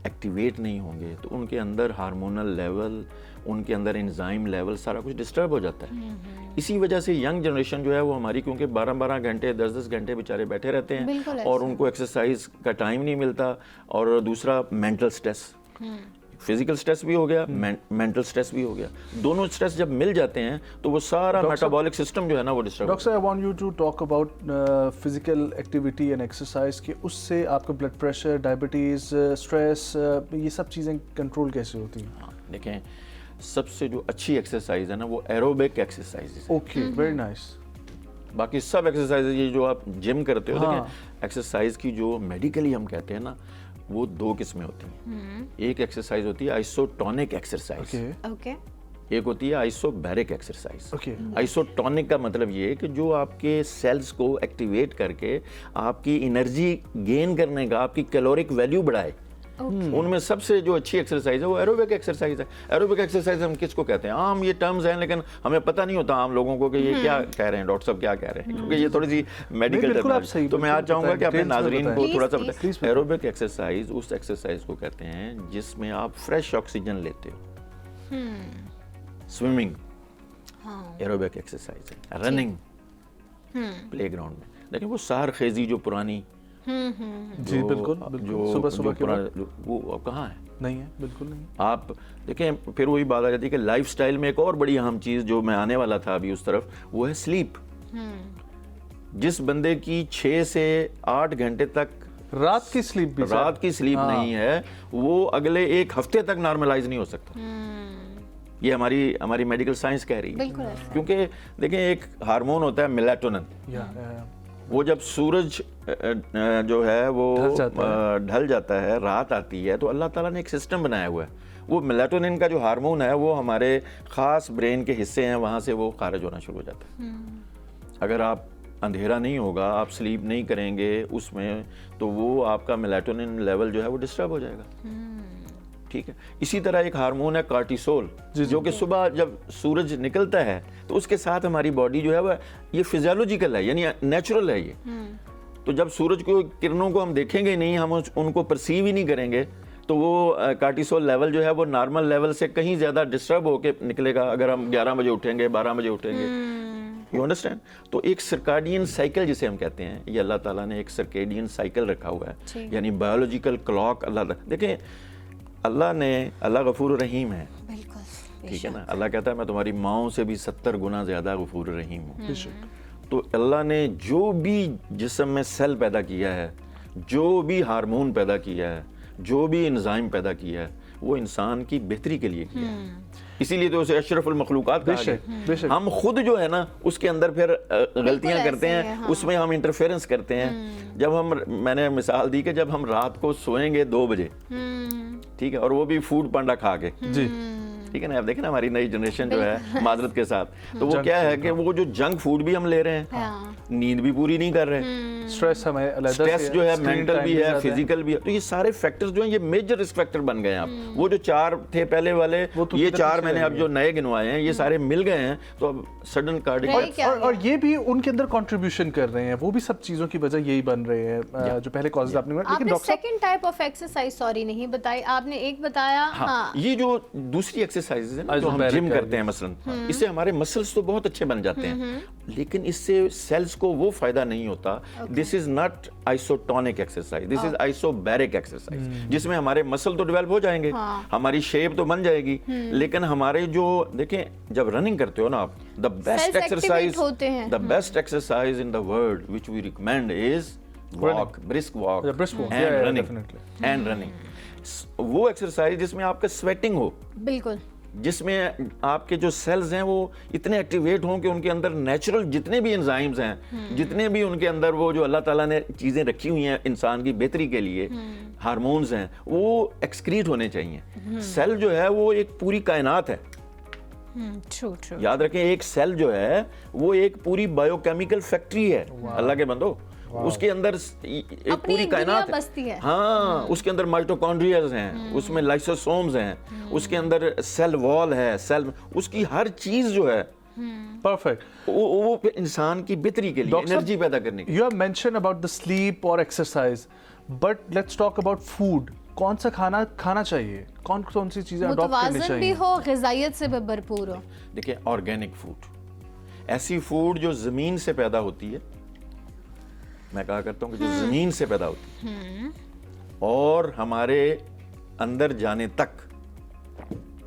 ایکٹیویٹ نہیں ہوں گے, تو ان کے اندر ہارمونل لیول, ان کے اندر انزائم لیول سارا کچھ ڈسٹرب ہو جاتا ہے. اسی وجہ سے ینگ جنریشن جو ہے وہ ہماری کیونکہ 12-12 گھنٹے 10-10 گھنٹے بیچارے بیٹھے رہتے ہیں اور ان کو ایکسرسائز کا ٹائم نہیں ملتا. اور دوسرا مینٹل سٹریس, فزیکل سٹریس بھی ہو گیا, مینٹل سٹریس بھی ہو گیا. دونوں سٹریس جب مل جاتے ہیں تو وہ سارا میٹابولک سسٹم جو ہے نا وہ ڈسٹرب. ڈاکٹر صاحب, I want you to talk about physical activity and exercise کہ اس سے آپ کا بلڈ پریشر, ڈائبٹیز, اسٹریس, یہ سب چیزیں کنٹرول کیسے ہوتی ہیں؟ دیکھیں سب سے جو اچھی ایکسرسائز ہے نا وہ aerobic exercise. Okay, very nice. باقی سب ایکسرسائز یہ جو آپ جم کرتے ہو, دیکھیں ایکسرسائز کی جو میڈیکلی ہم کہتے ہیں نا وہ 2 قسمیں ہوتی ہیں. ایک ایکسرسائز ہوتی ہے آئسوٹونک ایکسرسائز, ایک ہوتی ہے آئسوبیرک ایکسرسائز. Okay. آئسوٹونک کا مطلب یہ ہے کہ جو آپ کے سیلز کو ایکٹیویٹ کر کے آپ کی انرجی گین کرنے کا, آپ کی کیلورک ویلیو بڑھائے. ان میں سب سے جو اچھی ایکسرسائز ہے وہ ایروبک ایکسرسائز ہے. ایروبک ایکسرسائز ہم کس کو کہتے ہیں؟ عام یہ ٹرمز ہیں لیکن ہمیں پتہ نہیں ہوتا عام لوگوں کو کہ یہ کیا کہہ رہے ہیں, ڈاکٹر صاحب کیا کہہ رہے ہیں, کیونکہ یہ تھوڑی سی میڈیکل ٹرم. تو میں آج چاہوں گا کہ اپنے ناظرین کو تھوڑا سا بتائیں. ایروبک ایکسرسائز اس ایکسرسائز کو کہتے ہیں جس میں آپ فریش آکسیجن لیتے ہو. سوئمنگ ایروبک ایکسرسائز ہے. رننگ پلے گراؤنڈ میں, لیکن وہ سحر خیزی جو پرانی جی بالکل, صبح صبح کے بعد وہ کہاں ہے؟ نہیں ہے, بالکل نہیں. آپ دیکھیں پھر وہی بات آ جاتی ہے کہ لائف سٹائل میں ایک اور بڑی اہم چیز جو میں آنے والا تھا ابھی اس طرف, وہ ہے سلیپ. جس بندے کی 6 سے 8 گھنٹے تک رات کی سلیپ نہیں ہے, وہ اگلے ایک ہفتے تک نارملائز نہیں ہو سکتا. یہ ہماری میڈیکل سائنس کہہ رہی ہے. کیونکہ دیکھیں ایک ہارمون ہوتا ہے میلاٹونن, وہ جب سورج جو ہے وہ ڈھل جاتا ہے, رات آتی ہے, تو اللہ تعالیٰ نے ایک سسٹم بنایا ہوا ہے. وہ میلاٹونن کا جو ہارمون ہے وہ ہمارے خاص برین کے حصے ہیں, وہاں سے وہ خارج ہونا شروع ہو جاتا ہے. اگر آپ اندھیرا نہیں ہوگا, آپ سلیپ نہیں کریں گے اس میں, تو وہ آپ کا میلاٹونن لیول جو ہے وہ ڈسٹرب ہو جائے گا. ٹھیک ہے. اسی طرح ایک ہارمون ہے کارٹیسول, جو کہ صبح جب سورج نکلتا ہے تو اس کے ساتھ ہماری باڈی جو ہے وہ یہ فزیولوجیکل ہے, یعنی نیچرل ہے یہ. تو جب سورج کو کرنوں کو ہم دیکھیں گے نہیں, ہم ان کو پرسیو ہی نہیں کریں گے, تو وہ کارٹیسول لیول جو ہے وہ نارمل لیول سے کہیں زیادہ ڈسٹرب ہو کے نکلے گا اگر ہم 11 بجے اٹھیں گے, 12 بجے اٹھیں گے. You understand? تو ایک سرکاڈین سائیکل جسے ہم کہتے ہیں, یہ اللہ تعالیٰ نے ایک سرکیڈین سائیکل رکھا ہوا ہے, یعنی بایولوجیکل کلاک. دیکھیں اللہ غفور رحیم ہے, ٹھیک ہے نا. اللہ کہتا ہے میں تمہاری ماؤں سے بھی 70 گنا زیادہ غفور رحیم ہوں. تو اللہ نے جو بھی جسم میں سیل پیدا کیا ہے, جو بھی ہارمون پیدا کیا ہے, جو بھی انزائم پیدا کیا ہے, وہ انسان کی بہتری کے لیے کیا ہے. اسی لیے تو اسے اشرف المخلوقات کہا گیا. ہم خود جو ہے نا اس کے اندر پھر غلطیاں کرتے ہیں, اس میں ہم انٹرفیرنس کرتے ہیں. جب میں نے مثال دی کہ جب ہم رات کو سوئیں گے 2 بجے, ٹھیک ہے, اور وہ بھی فوڈ پانڈا کھا کے, جی ٹھیک ہے نا. آپ دیکھیں نا ہماری نئی جنریشن جو ہے معذرت کے ساتھ, تو وہ کیا ہے کہ وہ جو جنک فوڈ بھی ہم لے رہے ہیں, نیند بھی پوری نہیں کر رہے, اسٹریس جو ہے مینٹل بھی ہے, فزیکل بھی ہے. تو یہ سارے فیکٹرز جو ہیں یہ میجر رسک فیکٹر بن گئے ہیں. آپ وہ جو 4 تھے پہلے والے, یہ 4 میں نے اب جو نئے گنوائے ہیں, یہ سارے مل گئے ہیں. تو اب سڈن کارڈیک, اور یہ بھی ان کے اندر کنٹریبیوشن کر رہے ہیں, وہ بھی سب چیزوں کی وجہ یہی بن رہے ہیں جو پہلے کازز آپ نے. لیکن doctor second type of exercise sorry نہیں بتائی آپ نے, ایک بتایا یہ جو دوسری ایکسرسائز ہے جو ہم جم کرتے ہیں مثلا, اس سے ہمارے مسلز تو بہت اچھے بن جاتے ہیں, لیکن اس سے سیلز کو وہ فائدہ نہیں ہوتا. This is not isotonic exercise, this is isobaric exercise, جس میں ہمارے مسل تو ڈیولپ ہو جائیں گے, ہماری شیپ تو بن جائے گی, لیکن ہمارے جو دیکھیں جب رننگ کرتے ہو نا آپ, the best exercise in the world which we recommend is brisk walk and running. وہ ایکسرسائز جس میں آپ کا سویٹنگ ہو, بالکل, جس میں آپ کے جو سیلز ہیں وہ اتنے ایکٹیویٹ ہوں کہ ان کے اندر نیچرل جتنے بھی انزائمز ہیں, جتنے بھی ان کے اندر وہ جو اللہ تعالیٰ نے چیزیں رکھی ہوئی ہیں انسان کی بہتری کے لیے, ہارمونز ہیں, وہ ایکسکریٹ ہونے چاہیے. سیل جو ہے وہ ایک پوری کائنات ہے. یاد رکھیں ایک سیل جو ہے وہ ایک پوری بایو کیمیکل فیکٹری ہے. اللہ کے بندو, اس کے اندر پوری کائنات ہے. ہاں, اس کے اندر مائٹوکونڈریاز ہیں, اس میں لائسوسومز ہیں, اس کے اندر سیل وال ہے, سیل, اس کی ہر چیز جو ہے پرفیکٹ, وہ انسان کی بہتری کے لیے, انرجی پیدا کرنے کے لیے. You have mention about the sleep اور exercise, but let's talk about food. کون سا کھانا کھانا چاہیے, کون سی چیزیں اڈاپٹ کرنی چاہیے, متوازن بھی ہو, غذائیت سے بھی بھرپور ہو. دیکھیں آرگینک فوڈ, ایسی فوڈ جو زمین سے پیدا ہوتی ہے, میں کہا کرتا ہوں کہ جو زمین سے پیدا ہوتی ہے اور ہمارے اندر جانے تک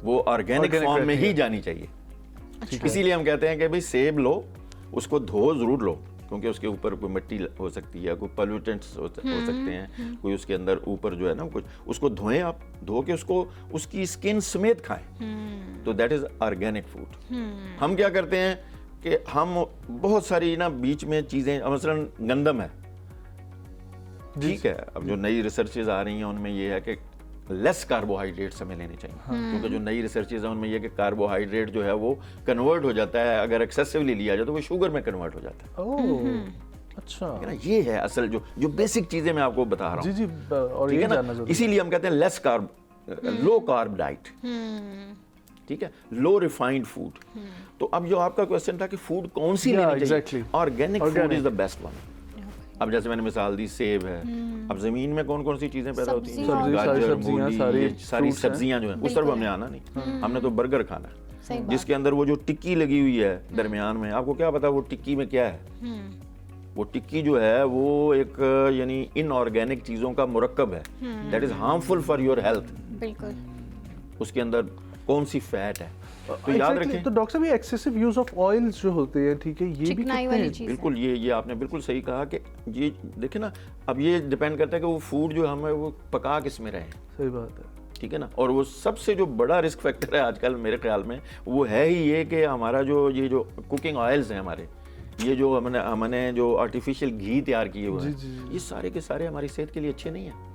وہ آرگینک فارم میں ہی جانی چاہیے. اسی لیے ہم کہتے ہیں کہ بھئی سیب لو, اس کو دھو ضرور لو, کیونکہ اس کے اوپر کوئی مٹی ہو سکتی ہے, کوئی پلیوٹنٹس ہو سکتے ہیں, کوئی اس کے اندر اوپر جو ہے نا کچھ, اس کو دھوئیں آپ, دھو کے اس کو اس کی اسکن سمیت کھائیں, تو دیٹ از آرگینک فوڈ. ہم کیا کرتے ہیں کہ ہم بہت ساری نا بیچ میں چیزیں, مثلا گندم ہے, ٹھیک ہے, اب جو نئی ریسرچز آ رہی ہیں ان میں یہ ہے کہ لیس کاربوہائیڈریٹس ہمیں لینے چاہیے, کیونکہ جو نئی ریسرچز ہیں ان میں یہ کہ کاربوہائیڈریٹ جو ہے وہ کنورٹ ہو جاتا ہے, اگر ایکسیسولی لیا جائے تو وہ شوگر میں کنورٹ ہو جاتا ہے. اچھا, یہ ہے اصل جو بیسک چیزیں میں آپ کو بتا رہا ہوں. جی اور ٹھیک یہ ہے نا, جاننا ضروری. اسی لیے ہم کہتے ہیں لیس کارب, لو کارب ڈائٹ, ٹھیک ہے, لو ریفائنڈ فوڈ. تو اب جو آپ کا کوشچن تھا کہ فوڈ کون سی لینی چاہیے, organic food is the best one. اب جیسے میں نے مثال دی سیب ہے, اب زمین میں کون کون سی چیزیں پیدا ہوتی ہیں, گاجر, مولی, ساری سبزیاں جو ہیں, اس طرف ہم نے آنا نہیں, ہم نے تو برگر کھانا ہے جس کے اندر وہ جو ٹکی لگی ہوئی ہے درمیان میں, آپ کو کیا پتا وہ ٹکی میں کیا ہے؟ وہ ٹکی جو ہے وہ ایک یعنی ان آرگینک چیزوں کا مرکب ہے, that is harmful for your health. بالکل, اس کے اندر کون سی فیٹ ہے, تو یاد رکھیں. تو ڈاکٹر صاحب یہ ایکسیسو یوز آف آئلز جو ہوتے ہیں, ٹھیک ہے, یہ بھی بالکل, یہ آپ نے بالکل صحیح کہا کہ یہ دیکھیں نا, اب یہ ڈیپینڈ کرتا ہے کہ وہ فوڈ جو ہمیں وہ پکا کس میں رہے. صحیح بات ہے, ٹھیک ہے نا. اور وہ سب سے جو بڑا رسک فیکٹر ہے آج کل میرے خیال میں وہ ہے ہی یہ کہ ہمارا یہ جو کوکنگ آئلز ہیں ہمارے, یہ جو ہم نے جو آرٹیفیشیل گھی تیار کیے ہوئے ہیں, یہ سارے کے سارے ہماری صحت کے لیے اچھے نہیں ہیں.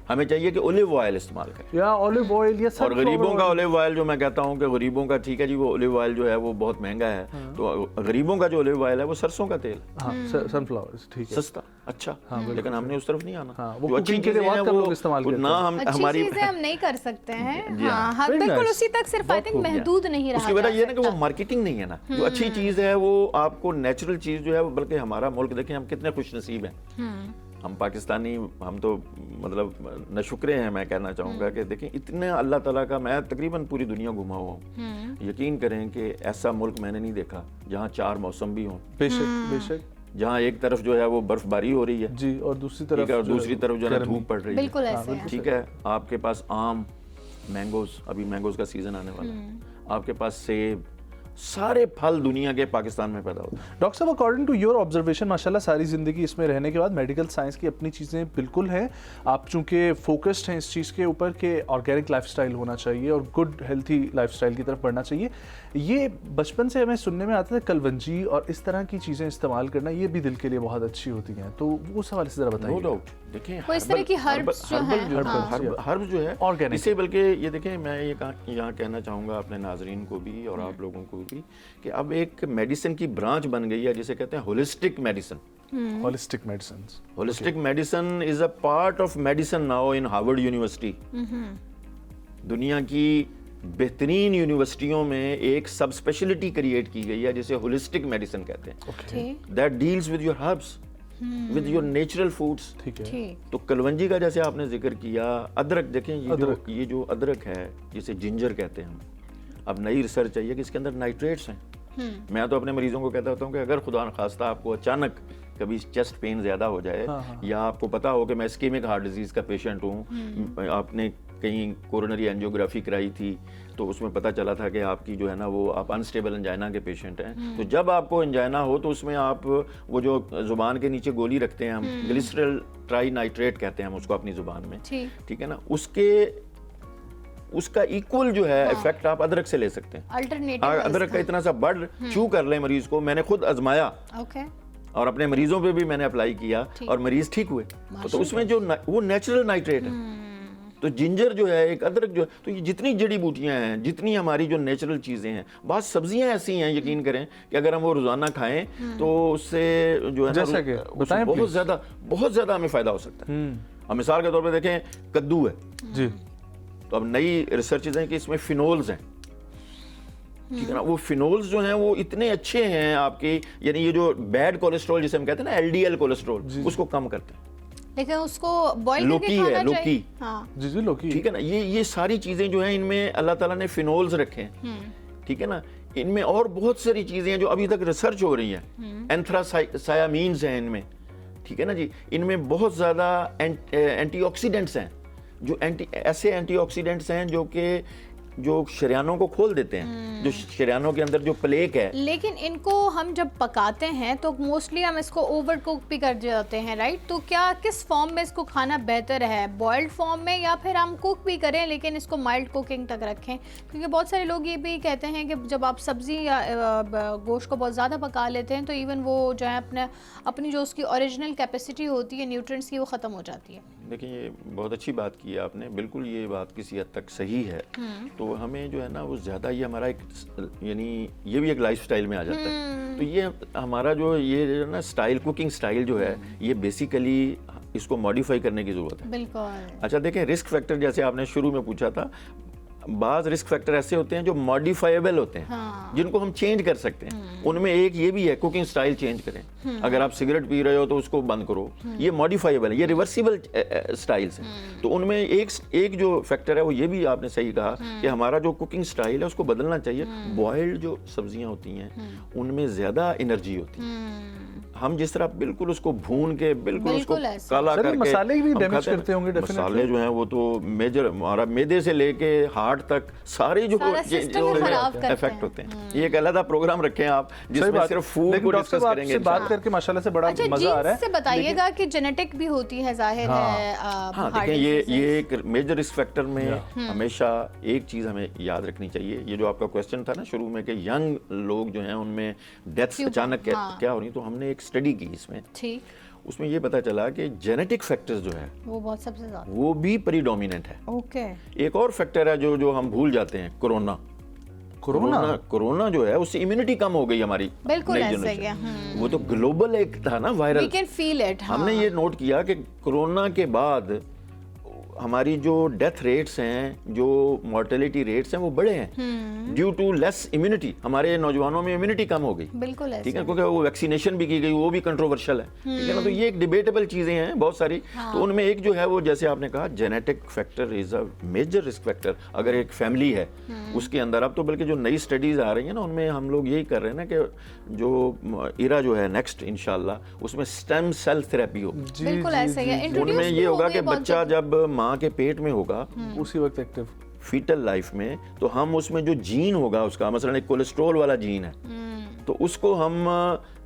ہمیں چاہیے کہ اولیو آئل استعمال کریں, یا اولیو آئل, یا اور غریبوں کا اولیو آئل جو میں کہتا ہوں کہ غریبوں کا, ٹھیک ہے جی, وہ اولیو آئل جو ہے وہ بہت مہنگا ہے, تو غریبوں کا جو اولیو آئل ہے وہ سرسوں کا تیل, سن فلاورز, ٹھیک ہے, سستا, اچھا, لیکن ہم نے اس طرف نہیں آنا. وہ اچھی چیزیں نہ ہماری چیزیں ہم نہیں کر سکتے ہیں, ہاں بالکل اسی تک صرف آئی تھنک محدود نہیں رہا. اس کی وجہ یہ ہے نا کہ وہ مارکیٹنگ نہیں ہے نا, جو اچھی چیز ہے وہ آپ کو نیچرل چیز جو ہے, بلکہ ہمارا ملک دیکھیں ہم کتنے خوش نصیب ہیں, ہم پاکستانی, ہم تو مطلب نشکرے ہیں. میں کہنا چاہوں گا کہ دیکھیں اتنے اللہ تعالیٰ کا, میں تقریباً پوری دنیا گھوما ہوا ہوں, یقین کریں کہ ایسا ملک میں نے نہیں دیکھا جہاں 4 موسم بھی ہوں. بے شک, جہاں ایک طرف جو ہے وہ برف باری ہو رہی ہے, جی, اور دوسری طرف جو ہے دھوپ پڑ رہی ہے. بالکل ایسے ہے, ٹھیک ہے, آپ کے پاس آم, مینگوز, ابھی مینگوز کا سیزن آنے والا ہے, آپ کے پاس سیب, سارے پھل دنیا کے پاکستان میں پیدا ہوتے ہیں. ڈاکٹر صاحب اکارڈنگ ٹو یور آبزرویشن, ماشاءاللہ ساری زندگی اس میں رہنے کے بعد میڈیکل سائنس کی اپنی چیزیں بالکل ہیں, آپ چونکہ فوکسڈ ہیں اس چیز کے اوپر کہ آرگینک لائف سٹائل ہونا چاہیے اور گڈ ہیلتھی لائف سٹائل کی طرف بڑھنا چاہیے, یہ بچپن سے ہمیں سننے میں آتا ہے کلونجی اور اس طرح کی چیزیں استعمال کرنا, یہ بھی دل کے لیے بہت اچھی ہوتی ہیں, تو اس حوالے سے ذرا بتائیے. نو ڈاؤٹ, دیکھیں اس طرح کی ہربس جو ہے آرگینک, اسے بلکہ یہ دیکھیں میں یہ یہاں کہنا چاہوں گا اپنے ناظرین کو بھی اور آپ لوگوں کو بھی کہ اب ایک میڈیسن کی برانچ بن گئی ہے جسے کہتے ہیں holistic medicine. Holistic medicine is a part of medicine now in Harvard university. دنیا کی بہترین یونیورسٹیوں میں ایک سب اسپیشلٹی کریٹ کی گئی ہے جسے ہولسٹک میڈیسن کہتے ہیں, that deals with your herbs, with your natural foods. تو کلونجی کا جیسے آپ نے ذکر کیا, ادرک دیکھیں, یہ جو ادرک ہے جسے جنجر کہتے ہیں ہم, اب نئی ریسرچ چاہیے کہ اس کے اندر نائٹریٹس ہیں. میں تو اپنے مریضوں کو کہتا ہوتا ہوں کہ اگر خدا نخواستہ آپ کو اچانک کبھی چیسٹ پین زیادہ ہو جائے, یا آپ کو پتا ہو کہ میں اسکیمک ہارٹ ڈیزیز کا پیشنٹ ہوں, آپ نے کہیں کورونری اینجیوگرافی کرائی تھی تو اس میں پتہ چلا تھا کہ آپ کی جو ہے نا وہ آپ انسٹیبل انجائنا کے پیشنٹ ہیں, تو جب آپ کو انجائنا ہو تو اس میں آپ وہ جو زبان کے نیچے گولی رکھتے ہیں ہم, گلیسرل ٹرائی نائٹریٹ کہتے ہیں ہم اس کو اپنی زبان میں, ٹھیک ہے نا, اس کا ایکول جو ہے ایفیکٹ آپ ادرک سے لے سکتے ہیں. ادرک کا اتنا سا بڑ چو کر لیں مریض کو, میں نے خود آزمایا اور اپنے مریضوں پہ بھی میں نے اپلائی کیا اور مریض ٹھیک ہوئے. تو اس میں جو وہ نیچرل نائٹریٹ ہے, تو جنجر جو ہے, ایک ادرک جو ہے, تو یہ جتنی جڑی بوٹیاں ہیں, جتنی ہماری جو نیچرل چیزیں ہیں, بعض سبزیاں ایسی ہیں یقین کریں کہ اگر ہم وہ روزانہ کھائیں تو اس سے جو ہے نا بہت زیادہ ہمیں فائدہ ہو سکتا ہے. اب مثال کے طور پہ دیکھیں کدو ہے جی, تو اب نئی ریسرچز ہیں کہ اس میں فینولز ہیں, ٹھیک ہے نا, وہ فینولز جو ہیں وہ اتنے اچھے ہیں آپ کی, یعنی یہ جو بیڈ کولیسٹرول جسے ہم کہتے ہیں نا ایل ڈی ایل کولیسٹرول, اس کو کم کرتے ہیں. لیکن اس کو بوائل کر کے کھانا چاہیے. جی لوکی, ٹھیک ہے نا, یہ ساری چیزیں جو ہیں ان میں اللہ تعالیٰ نے فینولز رکھے ہیں, ٹھیک ہے نا. ان میں اور بہت ساری چیزیں ہیں جو ابھی تک ریسرچ ہو رہی ہیں, اینتھراسیامینز ہیں ان میں, ٹھیک ہے نا جی. ان میں بہت زیادہ اینٹی آکسیڈنٹس ہیں, جو ایسے اینٹی آکسیڈنٹس ہیں جو شریانوں کو کھول دیتے ہیں, جو شریانوں کے اندر جو پلیک ہے. لیکن ان کو ہم جب پکاتے ہیں تو موسٹلی ہم اس کو اوور کوک بھی کر جاتے ہیں, رائٹ؟ تو کیا کس فارم میں اس کو کھانا بہتر ہے, بوائلڈ فارم میں, یا پھر ہم کوک بھی کریں لیکن اس کو مائلڈ کوکنگ تک رکھیں؟ کیونکہ بہت سارے لوگ یہ بھی کہتے ہیں کہ جب آپ سبزی یا گوشت کو بہت زیادہ پکا لیتے ہیں تو ایون وہ جو ہے اپنی جو اس کی اوریجنل کیپیسٹی ہوتی ہے نیوٹرینٹس کی, وہ ختم ہو جاتی ہے. دیکھیں یہ بہت اچھی بات کی ہے آپ نے, بالکل یہ بات کسی حد تک صحیح ہے. تو ہمیں جو ہے نا وہ زیادہ یہ ہمارا ایک یعنی یہ بھی ایک لائف سٹائل میں آ جاتا ہے. تو یہ ہمارا جو یہ نا سٹائل, کوکنگ سٹائل جو ہے, یہ بیسیکلی اس کو ماڈیفائی کرنے کی ضرورت ہے. بالکل. اچھا دیکھیں رسک فیکٹر جیسے آپ نے شروع میں پوچھا تھا, بعض رسک فیکٹر ایسے ہوتے ہیں جو ماڈیفائیبل ہوتے ہیں, جن کو ہم چینج کر سکتے ہیں. ان میں ایک یہ بھی ہے کوکنگ سٹائل چینج کریں. اگر آپ سگریٹ پی رہے ہو تو اس کو بند کرو, یہ ماڈیفائیبل ہے, یہ ریورسیبل سٹائلز ہیں. تو ان میں ایک جو فیکٹر ہے وہ یہ بھی آپ نے صحیح کہا کہ ہمارا جو کوکنگ سٹائل ہے اس کو بدلنا چاہیے. بوائلڈ جو سبزیاں ہوتی ہیں ان میں زیادہ انرجی ہوتی ہے. ہم جس طرح بالکل اس کو بھون کے بالکل اس کو کالا کر کے مسالے بھی ڈیمیج کرتے ہوں گے. مسالے جو ہیں وہ تو میجر ہمارا میدے سے لے کے ہارٹ تک سارے جو افیکٹ ہوتے ہیں. یہ ایک علیحدہ پروگرام رکھیں آپ جس میں صرف فوڈ کو ڈسکس کریں گے. بات کر کے ماشاءاللہ سے بڑا مزہ آ رہا ہے. سے بتائیے گا کہ جینیٹک بھی ہوتی ہے ظاہر ہے. ہاں دیکھیں یہ ایک میجر رسک فیکٹر میں ہمیشہ ایک چیز ہمیں یاد رکھنی چاہیے. یہ جو آپ کا کوسچن تھا نا شروع میں کہ ینگ لوگ جو ہیں ان میں ڈیتھس اچانک کیا ہو رہی, تو ہم نے ایک اسٹڈی کی اس میں یہ پتا چلا کہ جینیٹک فیکٹرز جو ہے وہ بہت سب سے زیادہ وہ بھی پری ڈومیننٹ ہے. اوکے. ایک اور فیکٹر ہے جو ہم بھول جاتے ہیں, کورونا جو ہے اس سے امیونٹی کم ہو گئی ہماری. بالکل ایسا ہی ہے. وہ تو گلوبل ایک تھا نا viral. We can feel it. ہم نے یہ نوٹ کیا کہ کورونا کے بعد ہماری جو ڈیتھ ریٹس ہیں, جو مورٹیلٹی ریٹس ہیں وہ بڑھے ہیں ڈیو ٹو لیس امیونٹی. ہمارے نوجوانوں میں امیونٹی کم ہو گئی. بالکل ٹھیک ہے, کیونکہ وہ ویکسینیشن بھی کی گئی, وہ بھی کنٹروورشل ہے. ٹھیک ہے نا, تو یہ ایک ڈیبیٹیبل چیزیں ہیں بہت ساری. تو ان میں ایک جو ہے وہ جیسے آپ نے کہا genetic factor is a major risk factor. اگر ایک فیملی ہے اس کے اندر, اب تو بلکہ جو نئی اسٹڈیز آ رہی ہیں نا ان میں ہم لوگ یہی کر رہے ہیں نا کہ جو ایرا جو ہے نیکسٹ انشاءاللہ اس میں اسٹیم سیل تھراپی ہوگی. بالکل ایسا ہی ہے. ان میں یہ ہوگا کہ بچہ جب ماں کے پیٹ میں ہوگا اسی وقت ایکٹیو فیٹل لائف میں, تو ہم اس میں جو جین ہوگا اس کا, مثلا ایک کولیسٹرول والا جین ہے, تو اس کو ہم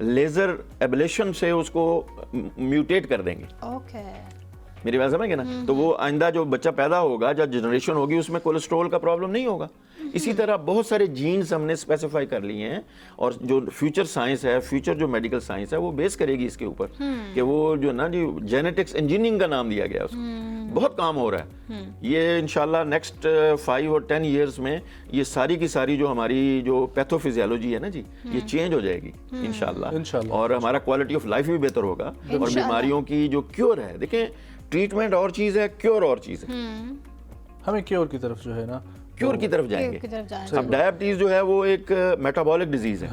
لیزر ایبلیشن سے اس کو میوٹیٹ کر دیں گے. اوکے. میری بات سمجھ گئے نا. تو وہ آئندہ جو بچہ پیدا ہوگا, جب جنریشن ہوگی, اس میں کولیسٹرول کا پرابلم نہیں ہوگا. اسی طرح بہت سارے جینز ہم نے اسپیسیفائی کر لیے ہیں, اور جو فیوچر سائنس ہے, فیوچر جو میڈیکل سائنس ہے وہ بیس کرے گی اس کے اوپر کہ وہ جو نا جی جینیٹکس انجینئرنگ کا نام دیا گیا اس کو. بہت کام ہو رہا ہے یہ. انشاءاللہ نیکسٹ 5 اور 10 ایئرز میں یہ ساری کی ساری جو ہماری جو پیتھوفیزیولوجی ہے نا جی, یہ چینج ہو جائے گی انشاءاللہ, اور ہمارا کوالٹی آف لائف بھی بہتر ہوگا, اور بیماریوں کی جو کیور ہے, دیکھیں ٹریٹمنٹ اور چیز ہے, کیور اور چیز ہے. ہمیں کیور کی طرف جو ہے نا کیور کی طرف جائیں گے. اب ڈائبٹیز جو ہے وہ ایک میٹابولک ڈیزیز ہے.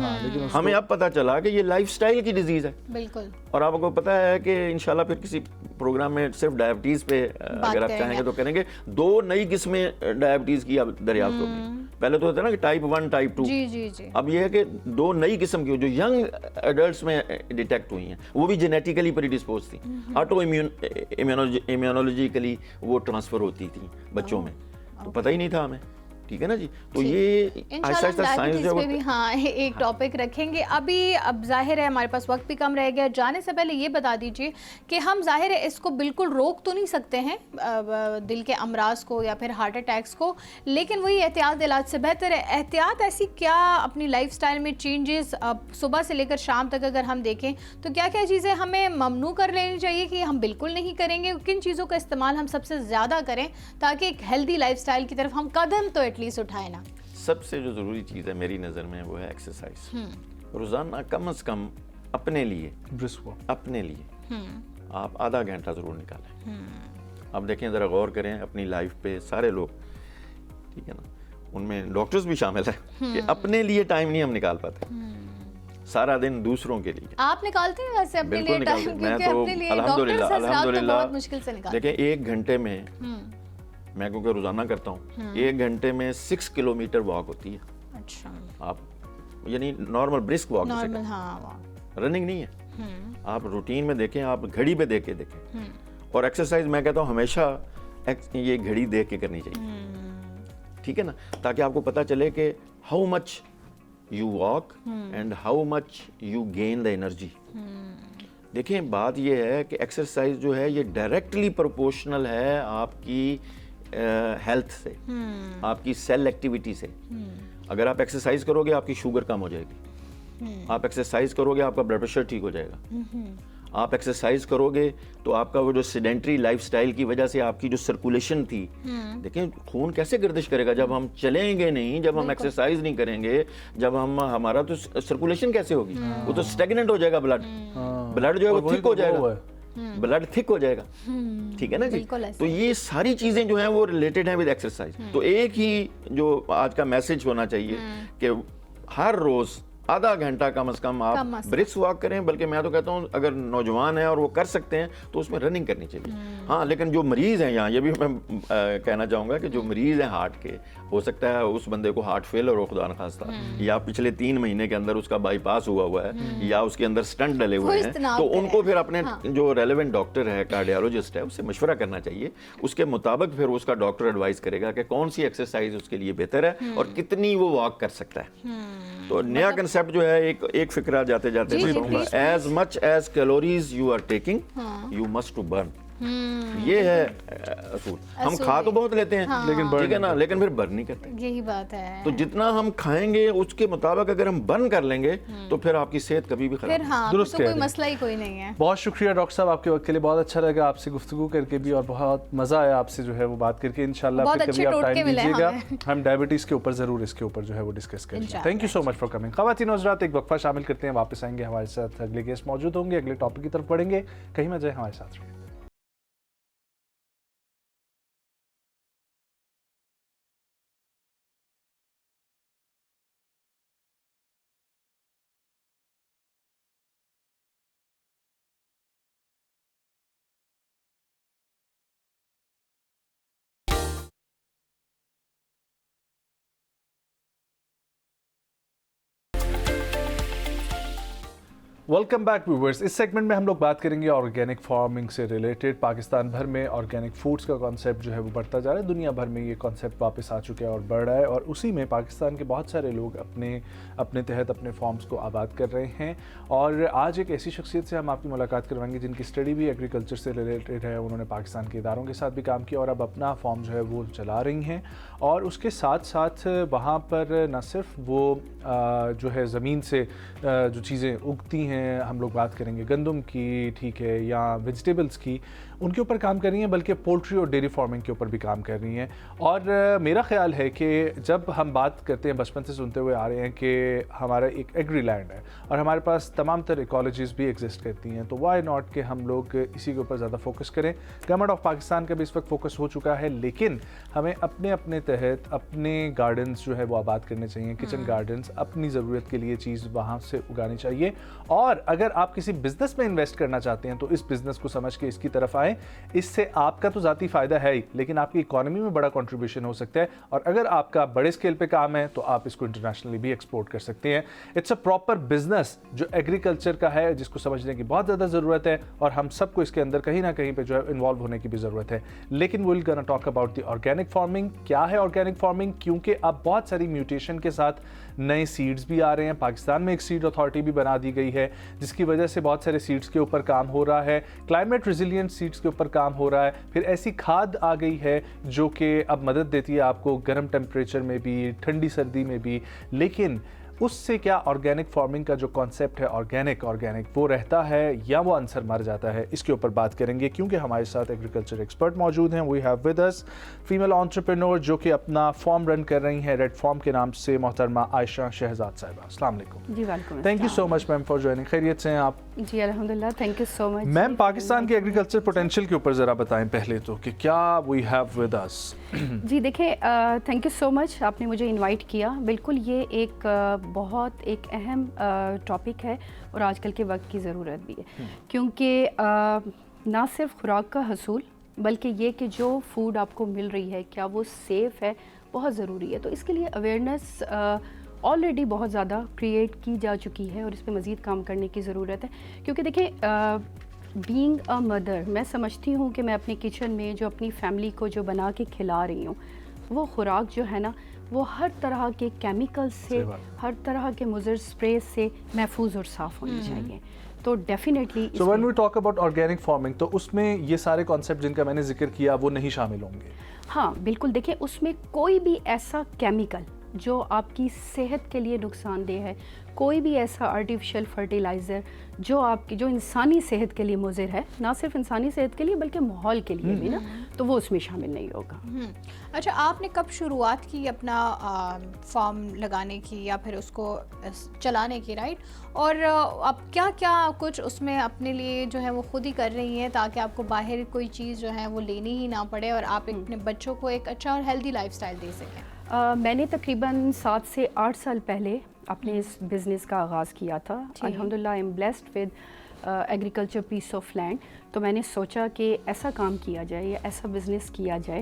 ہمیں اب پتا چلا کہ یہ لائف سٹائل کی ڈیزیز ہے. بالکل. اور آپ کو پتا ہے کہ انشاءاللہ پھر کسی پروگرام میں صرف ڈائبٹیز پہ اگر آپ چاہیں گے تو کریں گے. 2 نئی قسمیں ڈائبٹیز کی اب دریافت ہوگی. پہلے تو ہوتا ہے نا کہ ٹائپ 1 ٹائپ 2. جی. اب یہ ہے کہ 2 نئی قسم کی جو ینگ ایڈلٹس میں ڈیٹیکٹ ہوئی ہیں, وہ بھی جینیٹیکلی پری ڈسپوز تھیں. آٹو امیونولوجیکلی وہ ٹرانسفر ہوتی تھیں بچوں میں, تو پتہ ہی نہیں تھا ہمیں. ٹھیک ہے نا جی. تو یہ آہستہ آہستہ سائنس جو بھی ہاں ایک ٹاپک رکھیں گے. اب ظاہر ہے ہمارے پاس وقت بھی کم رہ گیا. جانے سے پہلے یہ بتا دیجیے کہ ہم ظاہر ہے اس کو بالکل روک تو نہیں سکتے ہیں دل کے امراض کو یا پھر ہارٹ اٹیکس کو, لیکن وہی احتیاط علاج سے بہتر ہے. احتیاط ایسی کیا اپنی لائف سٹائل میں چینجز صبح سے لے کر شام تک اگر ہم دیکھیں تو کیا کیا چیزیں ہمیں ممنوع کر لینی چاہیے کہ ہم بالکل نہیں کریں گے, کن چیزوں کا استعمال ہم سب سے زیادہ کریں تاکہ ایک ہیلدی لائف سٹائل کی طرف ہم قدم تو ایٹ لیسٹ اٹھائیں نا. سب سے جو ضروری چیز ہے میری نظر میں وہ ہے ایکسرسائز. روزانہ کم از کم اپنے لیے آپ آدھا گھنٹہ ضرور نکالیں. اب دیکھیں ذرا غور کریں اپنی لائف پہ, سارے لوگ, ٹھیک ہے نا, ان میں ڈاکٹرز بھی شامل ہیں کہ اپنے لیے ٹائم نہیں ہم نکال پاتے. سارا دن دوسروں کے لیے آپ نکالتے ہیں ویسے اپنے لیے ٹائم؟ میں تو الحمدللہ دیکھیں 1 گھنٹے میں, میں کیونکہ روزانہ کرتا ہوں, 1 گھنٹے میں 6 کلومیٹر واک ہوتی ہے. اچھا. آپ یعنی نارمل برسک واک, رننگ نہیں ہے. آپ روٹین میں دیکھیں, آپ گھڑی پہ دیکھ کے دیکھیں. اور ایکسرسائز میں کہتا ہوں ہمیشہ یہ گھڑی دیکھ کے کرنی چاہیے. ٹھیک ہے نا, تاکہ آپ کو پتہ چلے کہ how much you walk and how much you gain the energy. دیکھیں بات یہ ہے کہ ایکسرسائز جو ہے یہ ڈائریکٹلی پروپورشنل ہے آپ کی ہیلتھ سے, آپ کی سیل ایکٹیویٹی سے. اگر آپ ایکسرسائز کرو گے آپ کی شوگر کم ہو جائے گی, آپ ایکسرسائز کرو گے آپ کا بلڈ پریشر ٹھیک ہو جائے گا, آپ ایکسرسائز کرو گے تو آپ کا وہ جو سیڈنٹری لائف سٹائل کی وجہ سے آپ کی جو سرکولیشن تھی، دیکھیں خون کیسے گردش کرے گا جب ہم چلیں گے نہیں، جب ہم ایکسرسائز نہیں کریں گے، جب ہمارا تو سرکولیشن کیسے ہوگی؟ وہ تو اسٹیگننٹ ہو جائے گا، بلڈ جو ہے وہ تھک ہو جائے گا، بلڈ تھک ہو جائے گا، ٹھیک ہے نا جی؟ تو یہ ساری چیزیں جو ہیں وہ ریلیٹڈ ہیں ود ایکسرسائز. تو ایک ہی جو آج کا میسج ہونا چاہیے کہ ہر روز آدھا گھنٹہ کم از کم آپ برسک واک کریں، بلکہ میں تو کہتا ہوں اگر نوجوان ہیں اور وہ کر سکتے ہیں تو اس میں رننگ کرنی چاہیے. ہاں لیکن جو مریض ہیں یہاں، یہ بھی میں کہنا چاہوں گا کہ جو مریض ہیں ہارٹ کے، ہو سکتا ہے اس بندے کو ہارٹ فیلر ہو خدا نخواستہ، یا پچھلے 3 مہینے کے اندر اس کا بائی پاس ہوا ہے، یا اس کے اندر سٹنٹ ڈلے ہوئے ہیں، تو ان کو پھر اپنے جو ریلیونٹ ڈاکٹر ہے، کارڈیالوجسٹ ہے، اس سے مشورہ کرنا چاہیے. اس کے مطابق پھر اس کا ڈاکٹر ایڈوائز کرے گا کہ کون سی ایکسرسائز اس کے لیے بہتر ہے اور کتنی وہ واک کر سکتا ہے. تو نیا کنسیپٹ جو ہے ایک فکرہ جاتے جاتے میں کہوں گا، as much as calories you are taking you must to burn. یہ ہے اصول. ہم کھا تو بہت لیتے ہیں ٹھیک ہے نا، لیکن پھر برن نہیں کرتے. یہی بات ہے. تو جتنا ہم کھائیں گے اس کے مطابق اگر ہم برن کر لیں گے تو پھر آپ کی صحت کبھی بھی خراب نہیں. درست، کوئی مسئلہ ہی کوئی نہیں ہے. بہت شکریہ ڈاکٹر صاحب آپ کے وقت کے لیے. بہت اچھا لگا آپ سے گفتگو کر کے بھی، اور بہت مزہ آیا آپ سے جو ہے وہ بات کر کے. انشاءاللہ پھر کبھی آپ ٹائم دیجیے گا، ہم ڈائبٹیز کے اوپر ضرور اس کے اوپر جو ہے وہ ڈسکس کریں گے. Thank you so much for coming. خواتین و حضرات ایک وقفہ شامل کرتے ہیں، واپس آئیں گے. ہمارے ساتھ اگلے گیسٹ موجود ہوں گے، اگلے ٹاپک کی طرف بڑھیں گے. کہیں مت جائیں، ہمارے ساتھ رہیں. Welcome back viewers. اس سیگمنٹ میں ہم لوگ بات کریں گے آرگینک فارمنگ سے ریلیٹڈ. پاکستان بھر میں آرگینک فوڈز کا کانسیپٹ جو ہے وہ بڑھتا جا رہا ہے. دنیا بھر میں یہ کانسیپٹ واپس آ چکا ہے اور بڑھ رہا ہے، اور اسی میں پاکستان کے بہت سارے لوگ اپنے تحت اپنے فارمز کو آباد کر رہے ہیں. اور آج ایک ایسی شخصیت سے ہم آپ کی ملاقات کروائیں گے جن کی اسٹڈی بھی ایگریکلچر سے ریلیٹڈ ہے. انہوں نے پاکستان کے اداروں کے ساتھ بھی کام کیا اور اب اپنا فارم جو ہے وہ چلا رہی ہیں. اور اس کے ساتھ ساتھ وہاں پر نہ صرف وہ جو ہے زمین سے جو چیزیں اگتی ہیں، ہم لوگ بات کریں گے گندم کی، ٹھیک ہے، یا ویجیٹیبلز کی، ان کے اوپر کام کر رہی ہیں، بلکہ پولٹری اور ڈیری فارمنگ کے اوپر بھی کام کر رہی ہیں. اور میرا خیال ہے کہ جب ہم بات کرتے ہیں، بچپن سے سنتے ہوئے آ رہے ہیں کہ ہمارا ایک ایگری لینڈ ہے اور ہمارے پاس تمام تر ایکالوجیز بھی ایگزسٹ کرتی ہیں، تو وائی ناٹ کہ ہم لوگ اسی کے اوپر زیادہ فوکس کریں. گورنمنٹ آف پاکستان کا بھی اس وقت فوکس ہو چکا ہے، لیکن ہمیں اپنے تحت اپنے گارڈنز جو ہے وہ آباد کرنے چاہیے. کچن گارڈنز اپنی ضرورت کے لیے چیز وہاں سے اگانی چاہیے. اور اگر آپ کسی بزنس میں انویسٹ کرنا چاہتے ہیں تو اس بزنس کو سمجھ کے اس کی طرف آئیں. اس سے آپ کا تو ذاتی فائدہ ہے ہی، لیکن آپ کی اکانومی میں بڑا کنٹریبیوشن ہو سکتا ہے. اور اگر آپ کا بڑے اسکیل پہ کام ہے تو آپ اس کو انٹرنیشنلی بھی ایکسپورٹ کر سکتے ہیں. اٹس اے پراپر بزنس جو ایگریکلچر کا ہے، جس کو سمجھنے کی بہت زیادہ ضرورت ہے، اور ہم سب کو اس کے اندر کہیں نہ کہیں پہ جو ہے انوالو ہونے کی بھی ضرورت ہے. لیکن we'll gonna talk about the organic farming. کیا ہے آرگینک فارمنگ؟ کیونکہ اب بہت ساری میوٹیشن کے ساتھ نئے سیڈز بھی آ رہے ہیں. پاکستان میں ایک سیڈ اتھارٹی بھی بنا دی گئی ہے، جس کی وجہ سے بہت سارے سیڈز کے اوپر کام ہو رہا ہے. کلائمیٹ ریزیلینٹ سیڈز کے اوپر کام ہو رہا ہے. پھر ایسی کھاد آ گئی ہے جو کہ اب مدد دیتی ہے آپ کو گرم ٹیمپریچر میں بھی، ٹھنڈی سردی میں بھی. لیکن اس سے کیا آرگینک فارمنگ کا جو کانسیپٹ ہے آرگینک وہ رہتا ہے یا وہ عنصر مر جاتا ہے؟ اس کے اوپر بات کریں گے کیونکہ ہمارے ساتھ ایگریکلچر ایکسپرٹ موجود ہیں. We have with us female entrepreneur جو کہ اپنا فارم رن کر رہی ہیں ریڈ فارم کے نام سے، محترمہ عائشہ شہزاد صاحبہ. السلام علیکم. جی وعلیکم. Thank you so much ma'am for joining. خیریت سے ہیں آپ؟ جی الحمدللہ، تھینک یو سو مچ. میم پاکستان کے ایگریکلچر پوٹینشیل کے اوپر ذرا بتائیں پہلے تو کہ کیا وی ہیو ود اس. جی دیکھیں، تھینک یو سو مچ، آپ نے مجھے انوائٹ کیا. بالکل یہ ایک بہت ایک اہم ٹاپک ہے اور آج کل کے وقت کی ضرورت بھی ہے، کیونکہ نہ صرف خوراک کا حصول بلکہ یہ کہ جو فوڈ آپ کو مل رہی ہے کیا وہ سیف ہے، بہت ضروری ہے. تو اس کے لیے اویئرنیس آلریڈی بہت زیادہ کریٹ کی جا چکی ہے اور اس پہ مزید کام کرنے کی ضرورت ہے. کیونکہ دیکھیں، بینگ اے مدر، میں سمجھتی ہوں کہ میں اپنے کچن میں جو اپنی فیملی کو جو بنا کے کھلا رہی ہوں، وہ خوراک جو ہے نا وہ ہر طرح کے کیمیکل سے، ہر طرح کے مضر اسپرے سے محفوظ اور صاف ہونی چاہیے. تو definitely so when we talk about organic farming تو اس میں یہ سارے کانسیپٹ جن کا میں نے ذکر کیا وہ نہیں شامل ہوں گے؟ ہاں بالکل. دیکھیں، اس میں کوئی بھی ایسا کیمیکل جو آپ کی صحت کے لیے نقصان دہ ہے، کوئی بھی ایسا آرٹیفیشل فرٹیلائزر جو آپ کی جو انسانی صحت کے لیے مضر ہے، نہ صرف انسانی صحت کے لیے بلکہ ماحول کے لیے بھی نا، تو وہ اس میں شامل نہیں ہوگا۔ اچھا، آپ نے کب شروعات کی اپنا فارم لگانے کی یا پھر اس کو چلانے کی، رائٹ؟ اور اب کیا کیا کچھ اس میں اپنے لیے جو ہے وہ خود ہی کر رہی ہیں تاکہ آپ کو باہر کوئی چیز جو ہے وہ لینی ہی نہ پڑے اور آپ اپنے بچوں کو ایک اچھا اور ہیلدی لائف سٹائل دے سکیں؟ میں نے تقریباً 7 سے 8 سال پہلے اپنے اس بزنس کا آغاز کیا تھا۔ الحمدللہ I am blessed with agriculture piece of land, تو میں نے سوچا کہ ایسا کام کیا جائے یا ایسا بزنس کیا جائے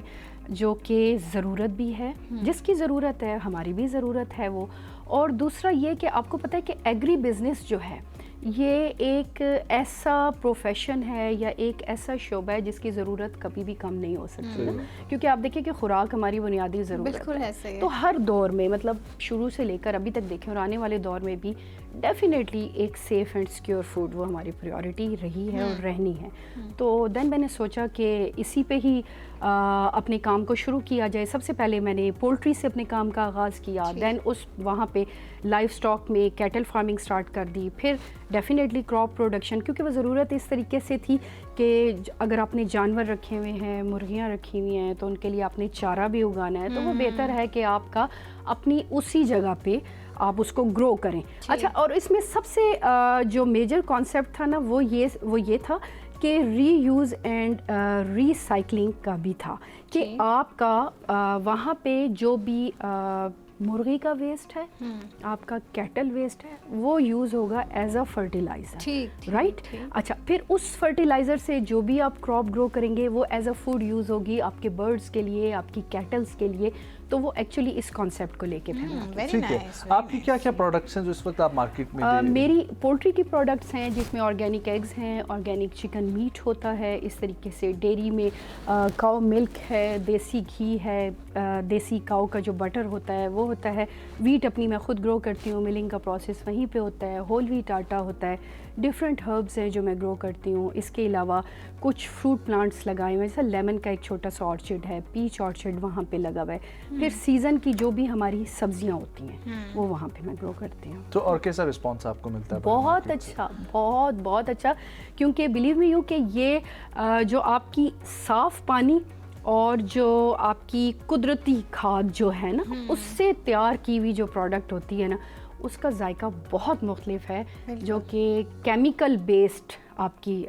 جو کہ ضرورت بھی ہے، جس کی ضرورت ہے ہماری بھی ضرورت ہے وہ، اور دوسرا یہ کہ آپ کو پتہ ہے کہ ایگری بزنس جو ہے یہ ایک ایسا پروفیشن ہے یا ایک ایسا شعبہ ہے جس کی ضرورت کبھی بھی کم نہیں ہو سکتی، کیونکہ آپ دیکھیں کہ خوراک ہماری بنیادی ضرورت بالکل ایسے ہی، تو ہر دور میں مطلب شروع سے لے کر ابھی تک دیکھیں اور آنے والے دور میں بھی ڈیفینیٹلی ایک سیف اینڈ سیکیور فوڈ وہ ہماری پریورٹی رہی ہے اور رہنی ہے۔ تو دین میں نے سوچا کہ اسی پہ ہی اپنے کام کو شروع کیا جائے۔ سب سے پہلے میں نے پولٹری سے اپنے کام کا آغاز کیا، دین اس وہاں پہ لائف سٹاک میں کیٹل فارمنگ سٹارٹ کر دی، پھر ڈیفینیٹلی کراپ پروڈکشن، کیونکہ وہ ضرورت اس طریقے سے تھی کہ اگر آپ نے جانور رکھے ہوئے ہیں، مرغیاں رکھی ہوئی ہیں، تو ان کے لیے آپ نے چارہ بھی اگانا ہے، تو وہ بہتر ہے کہ آپ کا اپنی اسی جگہ پہ آپ اس کو گرو کریں۔ اچھا، اور اس میں سب سے جو میجر کانسیپٹ تھا نا وہ یہ تھا کہ ری یوز اینڈ ری سائکلنگ کا بھی تھا کہ آپ کا وہاں پہ جو بھی مرغی کا ویسٹ ہے، آپ کا کیٹل ویسٹ ہے، وہ یوز ہوگا ایز اے فرٹیلائزر، رائٹ؟ اچھا، پھر اس فرٹیلائزر سے جو بھی آپ کراپ گرو کریں گے وہ ایز اے فوڈ یوز ہوگی آپ کے برڈز کے لیے، آپ کی کیٹلز کے لیے، تو وہ ایکچولی اس کانسیپٹ کو لے کے ٹھیک ہے۔ آپ کی کیا کیا پروڈکٹس ہیں جو اس وقت آپ مارکیٹ میں؟ میری پولٹری کی پروڈکٹس ہیں جس میں آرگینک ایگز ہیں، آرگینک چکن میٹ ہوتا ہے، اس طریقے سے ڈیری میں کاؤ ملک ہے، دیسی گھی ہے، دیسی کاؤ کا جو بٹر ہوتا ہے وہ ہوتا ہے، ویٹ اپنی میں خود گرو کرتی ہوں، ملنگ کا پروسیس وہیں پہ ہوتا ہے، ہول ویٹ آٹا ہوتا ہے، ڈفرینٹ ہربز ہیں جو میں گرو کرتی ہوں۔ اس کے علاوہ کچھ فروٹ پلانٹس لگائے ہوئے ہیں، جیسے لیمن کا ایک چھوٹا سا آرچڈ ہے، پیچ آرچڈ وہاں پہ لگا ہوا ہے، پھر سیزن کی جو بھی ہماری سبزیاں ہوتی ہیں وہ وہاں پہ میں گرو کرتی ہوں۔ تو اور کیسا رسپانس آپ کو ملتا ہے؟ بہت اچھا، بہت اچھا، کیونکہ بلیو می یو کہ یہ جو آپ کی صاف پانی اور جو آپ کی قدرتی کھاد جو ہے نا اس سے تیار کی ہوئی جو پروڈکٹ ہوتی ہے نا اس کا ذائقہ بہت مختلف ہے جو کہ کیمیکل بیسڈ آپ کی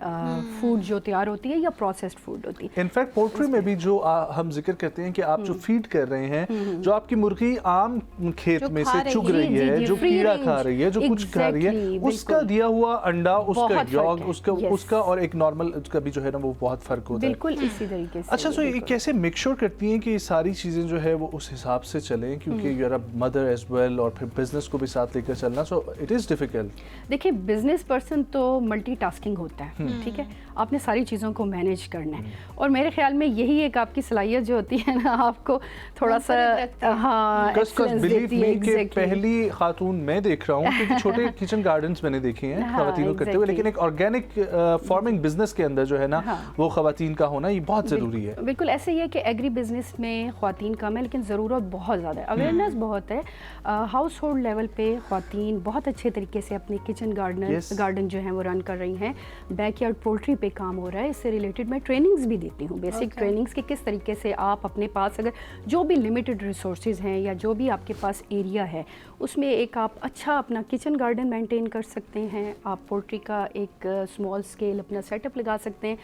فوڈ جو تیار ہوتی ہے یا پروسیسڈ فوڈ ہوتی ہے۔ انفیکٹ پولٹری میں بھی جو ہم ذکر کرتے ہیں کہ آپ جو فیڈ کر رہے ہیں، جو آپ کی مرغی عام کھیت میں سے چگ رہی ہے، جو کیڑا کھا رہی ہے، جو کچھ کھا رہی ہے، اس کا دیا ہوا انڈا، اس کا یوگ، اس کا اور ایک نارمل اس کا بھی جو ہے نا وہ بہت فرق ہوتا ہے۔ بالکل اسی طریقے سے۔ اچھا، سو یہ کیسے میک شور کرتی ہیں کہ یہ ساری چیزیں جو ہے وہ اس حساب سے چلیں، کیونکہ you are a mother as well اور پھر بزنس کو بھی ساتھ لے کر چلنا، سو اٹ از ڈیفیکلٹ۔ دیکھیں بزنس پرسن تو ملٹی ٹاسکنگ ہوتا ہے، ٹھیک ہے، آپ نے ساری چیزوں کو مینیج کرنا ہے، اور میرے خیال میں یہی ایک آپ کی صلاحیت جو ہوتی ہے نا آپ کو تھوڑا سا ایکسلنس دیتی ہے۔ کہ پہلی خاتون میں دیکھ رہا ہوں، کیونکہ چھوٹے کچن گارڈنز میں نے دیکھے ہیں خواتین کو کرتے ہوئے، لیکن ایک آرگینک فارمنگ بزنس کے اندر جو ہے نا وہ خواتین کا ہونا یہ بہت ضروری ہے۔ بالکل ایسے ہی ہے کہ ایگری بزنس میں خواتین کم ہے لیکن ضرورت بہت زیادہ ہے، اویئرنیس بہت ہے، ہاؤس ہولڈ لیول پہ خواتین بہت اچھے طریقے سے اپنے کچن گارڈن جو ہیں وہ رن کر رہی ہیں، بیک یارڈ پولٹری پہ کام ہو رہا ہے، اس سے ریلیٹڈ میں ٹریننگز بھی دیتی ہوں، بیسک ٹریننگز کہ کس طریقے سے آپ اپنے پاس اگر جو بھی لمیٹڈ ریسورسز ہیں یا جو بھی آپ کے پاس ایریا ہے اس میں ایک آپ اچھا اپنا کچن گارڈن مینٹین کر سکتے ہیں، آپ پولٹری کا ایک اسمال اسکیل اپنا سیٹ اپ لگا سکتے ہیں۔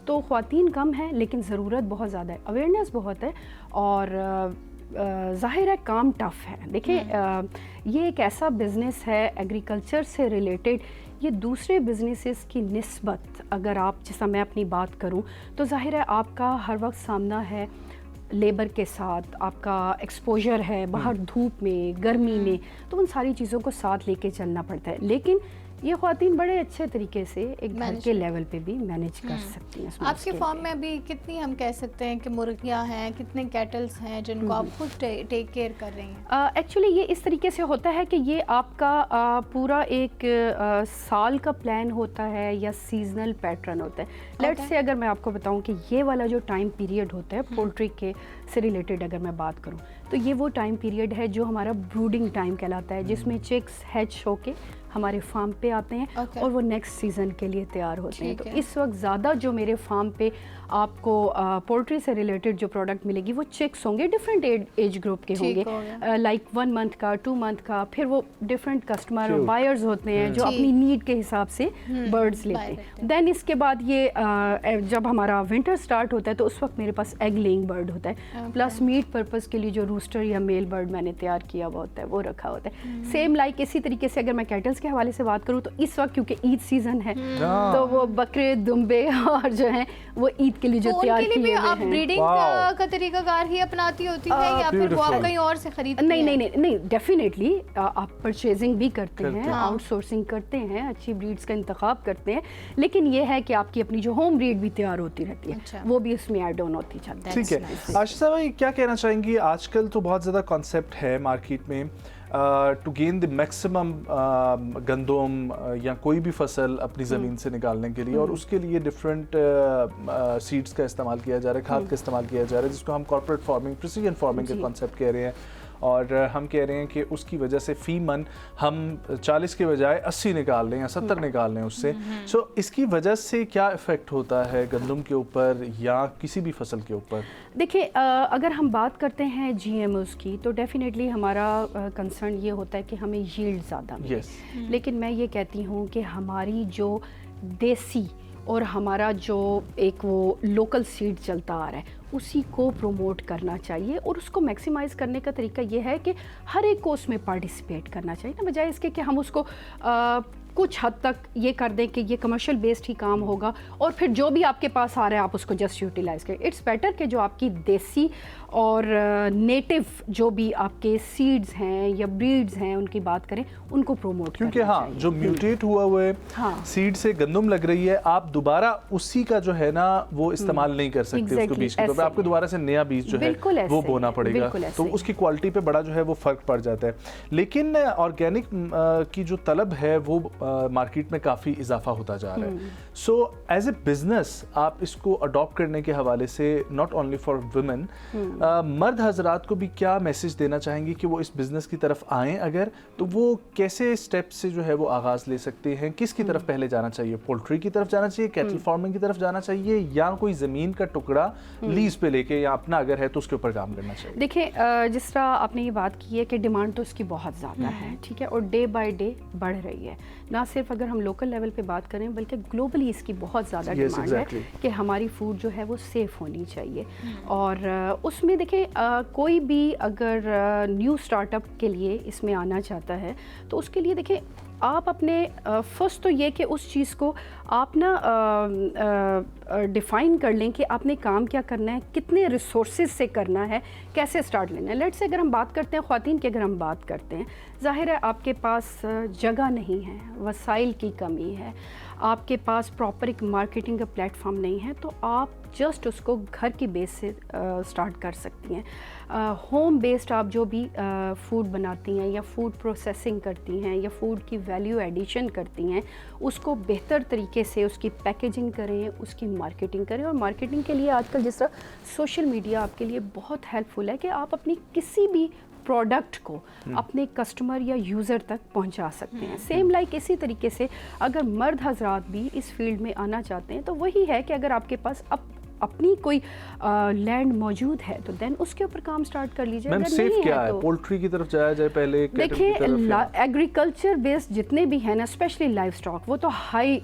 تو خواتین کم ہیں لیکن ضرورت بہت زیادہ ہے، اویئرنیس بہت ہے، اور ظاہر ہے کام ٹف ہے۔ دیکھیں یہ ایک ایسا بزنس ہے ایگریکلچر سے ریلیٹڈ، یہ دوسرے بزنسز کی نسبت اگر آپ جیسا میں اپنی بات کروں تو ظاہر ہے آپ کا ہر وقت سامنا ہے لیبر کے ساتھ، آپ کا ایکسپوجر ہے باہر دھوپ میں، گرمی میں، تو ان ساری چیزوں کو ساتھ لے کے چلنا پڑتا ہے، لیکن یہ خواتین بڑے اچھے طریقے سے ایک گھر کے لیول پہ بھی مینیج کر سکتی ہیں. آپ کے فارم میں ابھی کتنی ہم کہہ سکتے ہیں کہ مرغیاں ہیں, کتنے کیٹلز ہیں جن کو آپ خود ٹیک کیئر کر رہی ہیں؟ ایکچولی یہ اس طریقے سے ہوتا ہے کہ یہ آپ کا پورا ایک سال کا پلان ہوتا ہے یا سیزنل پیٹرن ہوتا ہے. لیٹ سے اگر میں آپ کو بتاؤں کہ یہ والا جو ٹائم پیریڈ ہوتا ہے پولٹری کے سے ریلیٹڈ اگر میں بات کروں تو یہ وہ ٹائم پیریڈ ہے جو ہمارا بروڈنگ ٹائم کہلاتا ہے, جس میں چکس ہیچ ہو کے ہمارے فارم پہ آتے ہیں اور وہ نیکسٹ سیزن کے لیے تیار ہوتے ہیں. تو اس وقت زیادہ جو میرے فارم پہ آپ کو پولٹری سے ریلیٹڈ جو پروڈکٹ ملے گی وہ چکس ہوں گے, ڈفرینٹ ایج گروپ کے ہوں گے, لائک 1 month کا, 2 month کا. پھر وہ ڈفرینٹ کسٹمر اور بائرز ہوتے ہیں جو اپنی نیڈ کے حساب سے برڈز لیتے ہیں. دین اس کے بعد یہ جب ہمارا ونٹر سٹارٹ ہوتا ہے تو اس وقت میرے پاس ایگ لیئنگ برڈ ہوتا ہے, پلس میٹ پرپز کے لیے جو روسٹر یا میل برڈ میں نے تیار کیا ہوا ہوتا ہے وہ رکھا ہوتا ہے. سیم لائک اسی طریقے سے اگر میں کیٹلز کے حوالے سے بات کروں تو اس وقت کیونکہ عید سیزن ہے تو وہ بکرے, دمبے اور جو ہیں وہ عید کے لیے جو تیار کیے ہوئے ہیں. آپ بریڈنگ کا طریقہ کار ہی اپناتی ہوتی ہے یا پھر وہ آپ کہیں اور سے خریدتے ہیں؟ نہیں ڈیفینیٹلی آپ پرچیزنگ بھی کرتے ہیں, آؤٹ سورسنگ کرتے ہیں, اچھی بریڈز کا انتخاب کرتے ہیں, لیکن یہ ہے کہ آپ کی اپنی جو ہوم بریڈ بھی تیار ہوتی رہتی ہے, وہ بھی اس میں ایڈ آن ہوتی جاتی ہے. ٹھیک ہے, عاشقہ بھائی کیا کہنا چاہیں گی؟ آج کل تو بہت زیادہ کانسیپٹ ہے مارکیٹ میں ٹو گین دی میکسیمم گندم یا کوئی بھی فصل اپنی زمین سے نکالنے کے لیے, اور اس کے لیے ڈفرینٹ سیڈز کا استعمال کیا جا رہا ہے, کھاد کا استعمال کیا جا رہا ہے, جس کو ہم کارپوریٹ فارمنگ, پریسیجن فارمنگ کا کانسیپٹ کہہ رہے ہیں. اور ہم کہہ رہے ہیں کہ اس کی وجہ سے فی من ہم 40 کے بجائے 80 نکال لیں یا 70 نکال لیں اس سے. سو اس کی وجہ سے کیا افیکٹ ہوتا ہے گندم کے اوپر یا کسی بھی فصل کے اوپر؟ دیکھیں اگر ہم بات کرتے ہیں جی ایم اوز کی تو ڈیفینیٹلی ہمارا کنسرن یہ ہوتا ہے کہ ہمیں ییلڈ زیادہ ملے, لیکن میں یہ کہتی ہوں کہ ہماری جو دیسی اور ہمارا جو ایک وہ لوکل سیڈ چلتا آ رہا ہے اسی کو پروموٹ کرنا چاہیے, اور اس کو میکسیمائز کرنے کا طریقہ یہ ہے کہ ہر ایک کو اس میں پارٹیسپیٹ کرنا چاہیے, نہ بجائے اس کے کہ ہم اس کو کچھ حد تک یہ کر دیں کہ یہ کمرشل بیسڈ ہی کام ہوگا اور پھر جو بھی آپ کے پاس آ رہا ہے آپ اس کو جسٹ یوٹیلائز کریں. اٹس بیٹر کہ جو آپ کی دیسی اور نیٹو جو بھی آپ کے سیڈز ہیں یا بریڈز ہیں ان کی بات کریں, ان کو پروموٹ کرنا کیونکہ ہاں جو میوٹیٹ ہوا ہوا ہے سیڈ سے گندم لگ رہی ہے, آپ دوبارہ اسی کا جو ہے نا وہ استعمال نہیں کر سکتے اس کو بیج کے طور پہ, آپ کو دوبارہ سے نیا بیج جو ہے وہ بونا پڑے گا, تو اس کی کوالٹی پہ بڑا جو ہے وہ فرق پڑ جاتا ہے. لیکن آرگینک کی جو طلب ہے وہ مارکیٹ میں کافی اضافہ ہوتا جا رہا ہے. سو ایز اے بزنس آپ اس کو اڈاپٹ کرنے کے حوالے سے ناٹ اونلی فار ویمن, مرد حضرات کو بھی کیا میسج دینا چاہیں گے کہ وہ اس بزنس کی طرف آئیں اگر, تو وہ کیسے اسٹیپ سے جو ہے وہ آغاز لے سکتے ہیں؟ کس کی طرف پہلے جانا چاہیے؟ پولٹری کی طرف جانا چاہیے, کیٹل فارمنگ کی طرف جانا چاہیے, یا کوئی زمین کا ٹکڑا لیز پہ لے کے یا اپنا اگر ہے تو اس کے اوپر کام کرنا چاہیے؟ دیکھیں جس طرح آپ نے یہ بات کی ہے کہ ڈیمانڈ تو اس کی بہت زیادہ ہے, ٹھیک ہے, اور ڈے بائی ڈے بڑھ رہی ہے. نہ صرف اگر ہم لوکل لیول پہ بات کریں بلکہ گلوبلی اس کی بہت زیادہ ڈیمانڈ ہے کہ ہماری فوڈ جو ہے وہ سیف ہونی چاہیے. اور اس میں دیکھیں کوئی بھی اگر نیو اسٹارٹ اپ کے لیے اس میں آنا چاہتا ہے تو اس کے لیے دیکھیں آپ اپنے فرسٹ تو یہ کہ اس چیز کو آپ نا ڈیفائن کر لیں کہ آپ نے کام کیا کرنا ہے, کتنے ریسورسز سے کرنا ہے, کیسے اسٹارٹ لینا ہے. لیٹ سے اگر ہم بات کرتے ہیں خواتین کی, اگر ہم بات کرتے ہیں, ظاہر ہے آپ کے پاس جگہ نہیں ہے, وسائل کی کمی ہے, آپ کے پاس پراپر ایک مارکیٹنگ کا پلیٹ فارم نہیں ہے, تو آپ جسٹ اس کو گھر کی بیس سے اسٹارٹ کر سکتی ہیں. ہوم بیسڈ آپ جو بھی فوڈ بناتی ہیں یا فوڈ پروسیسنگ کرتی ہیں یا فوڈ کی ویلیو ایڈیشن کرتی ہیں, اس کو بہتر طریقے سے اس کی پیکیجنگ کریں, اس کی مارکیٹنگ کریں. اور مارکیٹنگ کے لیے آج کل جس طرح سوشل میڈیا آپ کے لیے بہت ہیلپ فل ہے کہ آپ اپنی کسی بھی پروڈکٹ کو اپنے کسٹمر یا یوزر تک پہنچا سکتے ہیں. سیم لائک اسی طریقے سے اگر مرد حضرات بھی اس فیلڈ میں آنا چاہتے ہیں تو وہی ہے کہ اگر آپ کے پاس اپنی کوئی لینڈ موجود ہے تو دین اس کے اوپر کام سٹارٹ کر لیجیے. میم سیف کیا ہے؟ پولٹری کی طرف جایا جائے پہلے؟ دیکھیں ایگریکلچر بیسڈ جتنے بھی ہیں نا, اسپیشلی لائف اسٹاک, وہ تو ہائی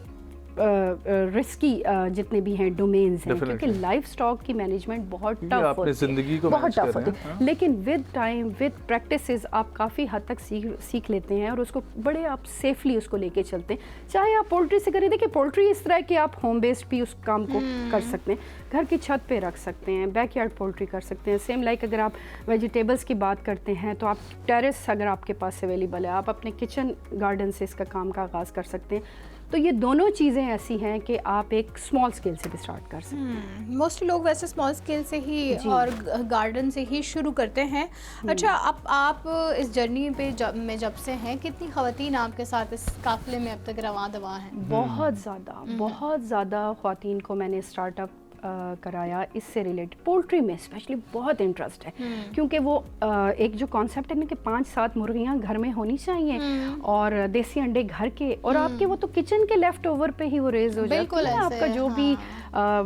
رسکی جتنے بھی ہیں ڈومینز ہیں, کیونکہ لائف اسٹاک کی مینجمنٹ بہت ٹف ہوتی ہے, بہت ٹف ہوتی ہے, لیکن ود ٹائم ود پریکٹسز آپ کافی حد تک سیکھ لیتے ہیں اور اس کو بڑے آپ سیفلی اس کو لے کے چلتے ہیں. چاہے آپ پولٹری سے کریں, دیکھیں پولٹری اس طرح ہے کہ آپ ہوم بیسڈ بھی اس کام کو کر سکتے ہیں, گھر کی چھت پہ رکھ سکتے ہیں, بیک یارڈ پولٹری کر سکتے ہیں. سیم لائک اگر آپ ویجیٹیبلس کی بات کرتے ہیں تو آپ ٹیرس اگر آپ کے پاس اویلیبل ہے, آپ اپنے کچن گارڈن سے اس کا کام کا آغاز کر سکتے ہیں. تو یہ دونوں چیزیں ایسی ہیں کہ آپ ایک اسمال اسکیل سے بھی اسٹارٹ کر سکتے ہیں. موسٹلی لوگ ویسے اسمال اسکیل سے ہی اور گارڈن سے ہی شروع کرتے ہیں. اچھا, اب آپ اس جرنی پہ جب سے ہیں, کتنی خواتین آپ کے ساتھ اس قافلے میں اب تک رواں دواں ہیں؟ بہت زیادہ خواتین کو میں نے اسٹارٹ اپ کرایا اس سے ریلیٹڈ. پولٹری میں اسپیشلی بہت انٹرسٹ ہے, کیونکہ وہ ایک جو کانسیپٹ ہے نا کہ 5-7 مرغیاں گھر میں ہونی چاہیے اور دیسی انڈے گھر کے, اور آپ کے وہ تو کچن کے لیفٹ اوور پہ ہی وہ ریز ہو جاتی ہے. آپ کا جو بھی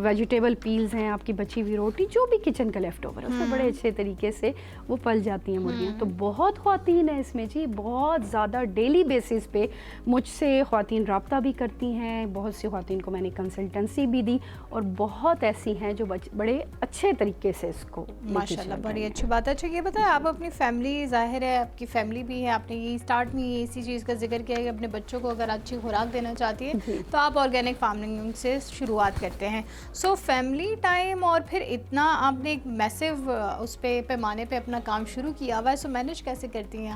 ویجیٹیبل پیلز ہیں, آپ کی بچی ہوئی روٹی, جو بھی کچن کا لیفٹ اوور ہے, اس میں بڑے اچھے طریقے سے وہ پل جاتی ہیں مرغیاں. تو بہت خواتین ہیں اس میں جی, بہت زیادہ ڈیلی بیسس پہ مجھ سے خواتین رابطہ بھی کرتی ہیں. بہت سی خواتین کو میں نے کنسلٹنسی بھی دی, اور بہت ایسی ہیں جو بڑے اچھے طریقے سے اس کو ماشاءاللہ, بڑی اچھی بات ہے. اچھا یہ بتائیں, آپ اپنی فیملی, ظاہر ہے آپ کی فیملی بھی ہے, آپ نے یہ اسٹارٹ میں اسی چیز کا ذکر کیا کہ اپنے بچوں کو اگر اچھی خوراک دینا چاہتی ہے تو آپ آرگینک فارمنگ سے شروعات کرتے ہیں. سو فیملی ٹائم اور پھر اتنا آپ نے ایک میسو اس پہ پیمانے پہ اپنا کام شروع کیا ہوا ہے, سو مینیج کیسے کرتی ہیں؟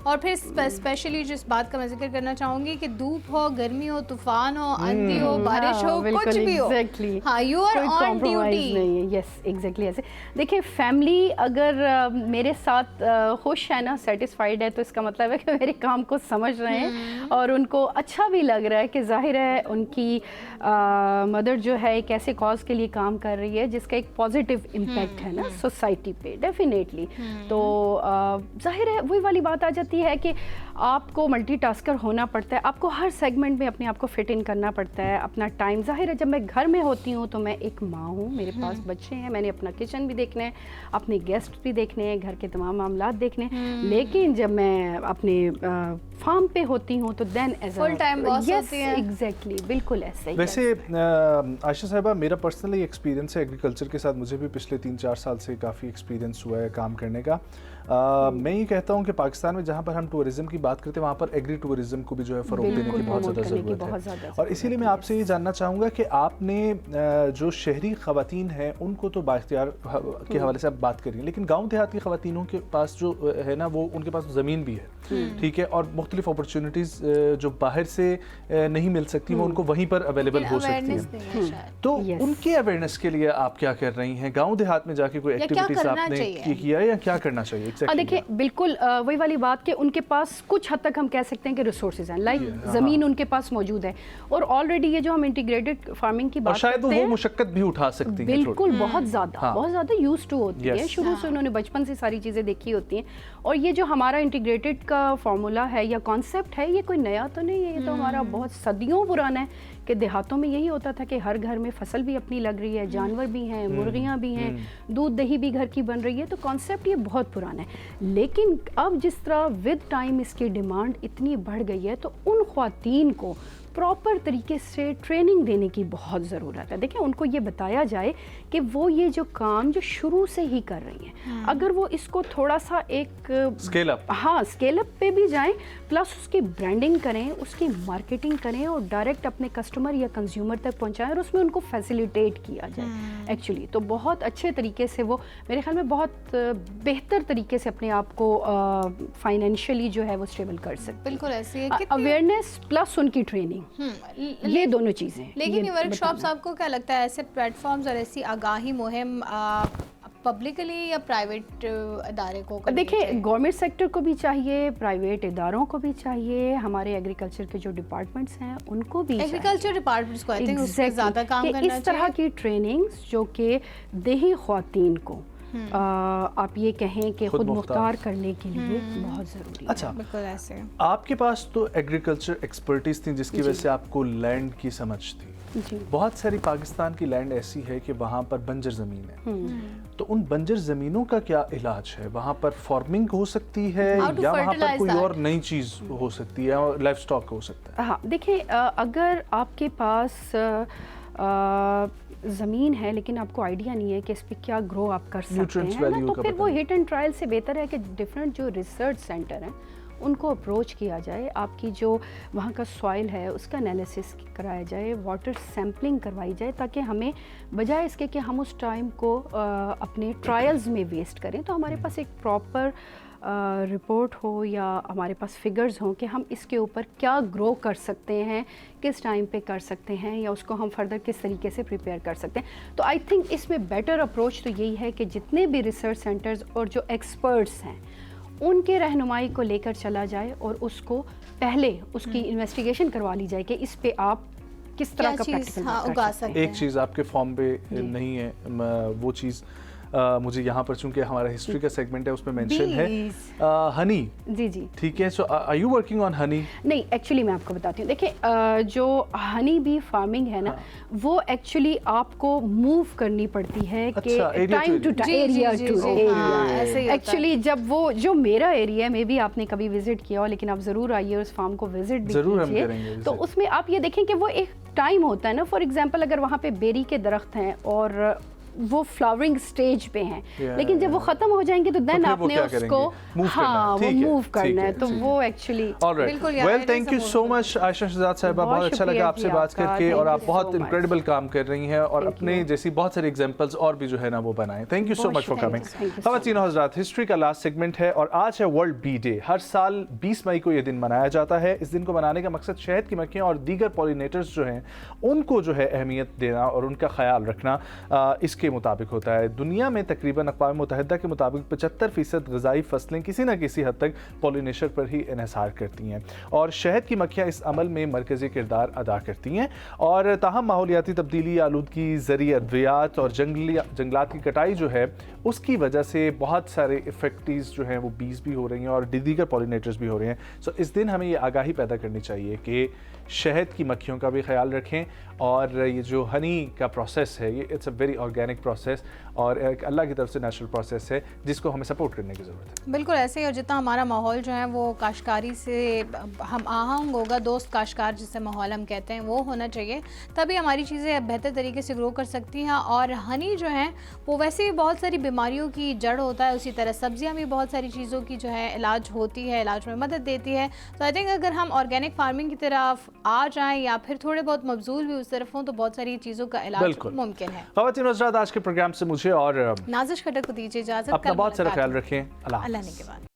اور پھر اسپیشلی جس بات کا میں ذکر کرنا چاہوں گی کہ دھوپ ہو, گرمی ہو, طوفان ہو, آندھی ہو, بارش ہو, کچھ بھی ہو, ہاں you are on duty. Yes exactly ایسے. دیکھیں فیملی اگر میرے ساتھ خوش ہے نا, سیٹسفائیڈ ہے, تو اس کا مطلب ہے کہ میرے کام کو سمجھ رہے ہیں اور ان کو اچھا بھی لگ رہا ہے کہ ظاہر ہے ان کی مدر جو ہے ایک ایسے کاز کے لیے کام کر رہی ہے جس کا ایک پازیٹیو امپیکٹ ہے نا سوسائٹی پہ ڈیفینیٹلی. تو ظاہر ہے وہی والی بات آ جاتی ہے کہ آپ کو ملٹی ٹاسکر ہونا پڑتا ہے, آپ کو ہر سیگمنٹ میں اپنے آپ کو فٹ ان کرنا پڑتا ہے, اپنا ٹائم. ظاہر ہے جب میں گھر میں ہوتی ہوں تو میں ایک ماں ہوں, میرے پاس بچے ہیں, میں نے اپنا کچن بھی دیکھنا ہے, اپنے گیسٹ بھی دیکھنے ہیں, گھر کے تمام معاملات دیکھنے ہیں. لیکن جب میں اپنے فارم پہ ہوتی ہوں تو دین ایز فل ٹائم باس ہوتی ہیں. ایگزیکٹلی, بالکل ایسے ہی. ویسے عائشہ صاحبہ, میرا پرسنلی ایکسپیرینس ہے ایگریکلچر کے ساتھ, مجھے بھی پچھلے 3-4 سال سے کافی ایکسپیرینس ہوا ہے کام کرنے کا. میں یہ کہتا ہوں کہ پاکستان میں جہاں پر ہم ٹورزم کی بات کرتے ہیں وہاں پر ایگری ٹورزم کو بھی جو ہے فروغ دینے کی بہت زیادہ ضرورت ہے. اور اسی لیے میں آپ سے یہ جاننا چاہوں گا کہ آپ نے جو شہری خواتین ہیں ان کو تو بااختیار کے حوالے سے آپ بات کریے, لیکن گاؤں دیہات کی خواتینوں کے پاس جو ہے نا وہ ان کے پاس زمین بھی ہے, ٹھیک ہے, اور مختلف اپرچونیٹیز جو باہر سے نہیں مل سکتی وہ ان کو وہیں پر اویلیبل ہو سکتی ہیں. تو ان کے اویئرنیس کے لیے آپ کیا کر رہی ہیں؟ گاؤں دیہات میں جا کے کوئی ایکٹیویٹیز آپ نے کیا یا کیا کرنا چاہیے؟ دیکھیں بالکل وہی والی بات کہ ان کے پاس کچھ حد تک ہم کہہ سکتے ہیں کہ ریسورسز ہیں, لائک زمین ان کے پاس موجود ہے, اور آلریڈی یہ جو ہم انٹیگریٹڈ فارمنگ کی بات کرتے ہیں وہ مشقت بھی اٹھا سکتی ہیں, بالکل بہت زیادہ یوز ٹو ہوتی ہے, شروع سے انہوں نے بچپن سے ساری چیزیں دیکھی ہوتی ہیں. اور یہ جو ہمارا انٹیگریٹڈ کا فارمولا ہے یا کانسیپٹ ہے, یہ کوئی نیا تو نہیں ہے, یہ تو ہمارا بہت صدیوں پرانا ہے کہ دیہاتوں میں یہی ہوتا تھا کہ ہر گھر میں فصل بھی اپنی لگ رہی ہے, جانور بھی ہیں, مرغیاں بھی ہیں, دودھ دہی بھی گھر کی بن رہی ہے. تو کانسیپٹ یہ بہت پرانا ہے, لیکن اب جس طرح ود ٹائم اس کی ڈیمانڈ اتنی بڑھ گئی ہے تو ان خواتین کو پراپر طریقے سے ٹریننگ دینے کی بہت ضرورت ہے. دیکھیں ان کو یہ بتایا جائے کہ وہ یہ جو کام جو شروع سے ہی کر رہی ہیں, اگر وہ اس کو تھوڑا سا ایک اسکیل اپ پہ بھی جائیں, پلس اس کی برانڈنگ کریں, اس کی مارکیٹنگ کریں, اور ڈائریکٹ اپنے کسٹمر یا کنزیومر تک پہنچائیں, اور اس میں ان کو فیسیلیٹیٹ کیا جائے ایکچولی, تو بہت اچھے طریقے سے وہ میرے خیال میں بہت بہتر طریقے سے اپنے آپ کو فائنینشلی جو ہے وہ اسٹیبل کر سکتے. بالکل ایسے اویئرنیس پلس ان کی ٹریننگ, یہ دونوں چیزیں. لیکن یہ ورک شاپس آپ کو کیا لگتا ہے ایسے پلیٹ فارمز اور ایسی آگاہی مہم پبلکلی یا پرائیویٹ ادارے کو؟ دیکھیں گورنمنٹ سیکٹر کو بھی چاہیے, پرائیویٹ اداروں کو بھی چاہیے, ہمارے ایگریکلچر کے جو ڈپارٹمنٹس ہیں ان کو بھی, ایگریکلچر ڈپارٹمنٹس کو آئی تھنک اس پہ زیادہ کام کرنا چاہیے. اس طرح کی ٹریننگز جو کہ دیہی خواتین کو آپ یہ کہیں کہ خود مختار کرنے کے لیے بہت ضروری ہے. اچھا, بالکل ایسے آپ کے پاس تو ایگریکلچر ایکسپرٹیز تھی جس کی وجہ سے آپ کو لینڈ کی سمجھ تھی, بہت ساری پاکستان کی لینڈ ایسی ہے کہ وہاں پر بنجر زمین ہے، تو ان بنجر زمینوں کا کیا علاج ہے؟ وہاں پر فارمنگ ہو سکتی ہے یا وہاں پر کوئی اور نئی چیز ہو سکتی ہے اور لائف سٹاک ہو سکتا ہے؟ ہاں دیکھیں، اگر آپ کے پاس زمین ہے لیکن آپ کو آئیڈیا نہیں ہے کہ اس پہ کیا گرو آپ کر سکتے ہیں نا، تو پھر وہ ہٹ اینڈ ٹرائل سے بہتر ہے کہ ڈفرینٹ جو ریسرچ سینٹر ہیں ان کو اپروچ کیا جائے، آپ کی جو وہاں کا سوائل ہے اس کا انالیسس کرایا جائے، واٹر سیمپلنگ کروائی جائے، تاکہ ہمیں بجائے اس کے کہ ہم اس ٹائم کو اپنے ٹرائلز میں ویسٹ کریں تو ہمارے پاس ایک پراپر رپورٹ ہو یا ہمارے پاس فگرز ہوں کہ ہم اس کے اوپر کیا گرو کر سکتے ہیں، کس ٹائم پہ کر سکتے ہیں، یا اس کو ہم فردر کس طریقے سے پریپیئر کر سکتے ہیں۔ تو آئی تھنک اس میں بیٹر اپروچ تو یہی ہے کہ جتنے بھی ریسرچ سینٹرز اور جو ایکسپرٹس ہیں ان کے رہنمائی کو لے کر چلا جائے اور اس کو پہلے اس کی انویسٹیگیشن کروا لی جائے کہ اس پہ آپ کس طرح کا پریکٹیکل اگا سکتے ہیں۔ ایک چیز آپ کے فارم پہ نہیں ہے، وہ چیز مجھے یہاں پر چونکہ ہمارا ہسٹری کا سیگمنٹ ہے اس میں مینشن ہے ہنی، جی جی ٹھیک ہے، so are you working on honey? نہیں، ایکچولی میں آپ کو بتاتی ہوں، دیکھیں جو ہنی بی فارمنگ ہے نا وہ ایکچولی آپ کو موو کرنی پڑتی ہے کہ time to area to area. Actually جب وہ جو میرا ایریا ہے، میں بھی آپ نے کبھی وزٹ کیا ہو لیکن آپ ضرور آئیے اس فارم کو وزٹ بھی کیجیے، تو اس میں آپ یہ دیکھیں کہ وہ ایک ٹائم ہوتا ہے نا، فار ایگزامپل اگر وہاں پہ بیری کے درخت ہیں اور وہ فلاورنگ سٹیج پہ ہیں، لیکن جب وہ ختم ہو جائیں گے تو دین آپ نے اس کو ہاں وہ موو کرنا ہے، تو وہ ایکچولی بالکل۔ ویل تھینک یو سو مچ عائشہ شہزاد صاحبہ، بہت اچھا لگا آپ سے بات کر کے، اور آپ بہت انکریڈیبل کام کر رہی ہیں اور اپنے جیسی بہت ساری ایگزامپلز اور بھی جو ہے نا وہ بنائیں۔ Thank you so much for coming. خواتین و حضرات، ہسٹری کا لاسٹ سیگمنٹ ہے اور آج ہے ورلڈ بی ڈے۔ ہر سال 20 مئی کو یہ دن منایا جاتا ہے۔ اس دن کو منانے کا مقصد شہد کی مکھیاں اور دیگر پولینیٹرز جو ہیں ان کو جو ہے اہمیت دینا اور ان کا خیال رکھنا اس کے مطابق ہوتا ہے۔ دنیا میں تقریباً اقوام متحدہ کے مطابق 75% غذائی فصلیں کسی نہ کسی حد تک پولینیشن پر ہی انحصار کرتی ہیں، اور شہد کی مکھیاں اس عمل میں مرکزی کردار ادا کرتی ہیں۔ اور تاہم ماحولیاتی تبدیلی، آلودگی، زرعی ادویات اور جنگلات کی کٹائی جو ہے اس کی وجہ سے بہت سارے افیکٹیز جو ہیں وہ بیز بھی ہو رہی ہیں اور دیگر پولینیٹرز بھی ہو رہے ہیں۔ سو اس دن ہمیں یہ آگاہی پیدا کرنی چاہیے کہ شہد کی مکھیوں کا بھی خیال رکھیں، اور یہ جو ہنی کا پروسیس ہے یہ it's a very organic process اور ایک اللہ کی طرف سے نیچرل پروسیس ہے جس کو ہمیں سپورٹ کرنے کی ضرورت ہے۔ بالکل ایسے ہی، اور جتنا ہمارا ماحول جو ہے وہ کاشتکاری سے ہم آہنگ ہوگا، دوست کاشتکار جسے ماحول ہم کہتے ہیں وہ ہونا چاہیے، تبھی ہماری چیزیں بہتر طریقے سے گرو کر سکتی ہیں۔ اور ہنی جو ہے وہ ویسے ہی بہت ساری بیماریوں کی جڑ ہوتا ہے، اسی طرح سبزیاں بھی بہت ساری چیزوں کی جو ہے علاج ہوتی ہے، علاج میں مدد دیتی ہے۔ تو آئی تھنک اگر ہم آرگینک فارمنگ کی طرف آ جائیں یا پھر تھوڑے بہت مبذول بھی اس طرف ہوں تو بہت ساری چیزوں کا علاج ممکن ہے۔ خواتین و حضرات، آج کے پروگرام سے مجھے اور نازش کھٹک کو دیجیے اجازت، اپنا بہت سارا خیال رکھیں۔ اللہ نے کے بعد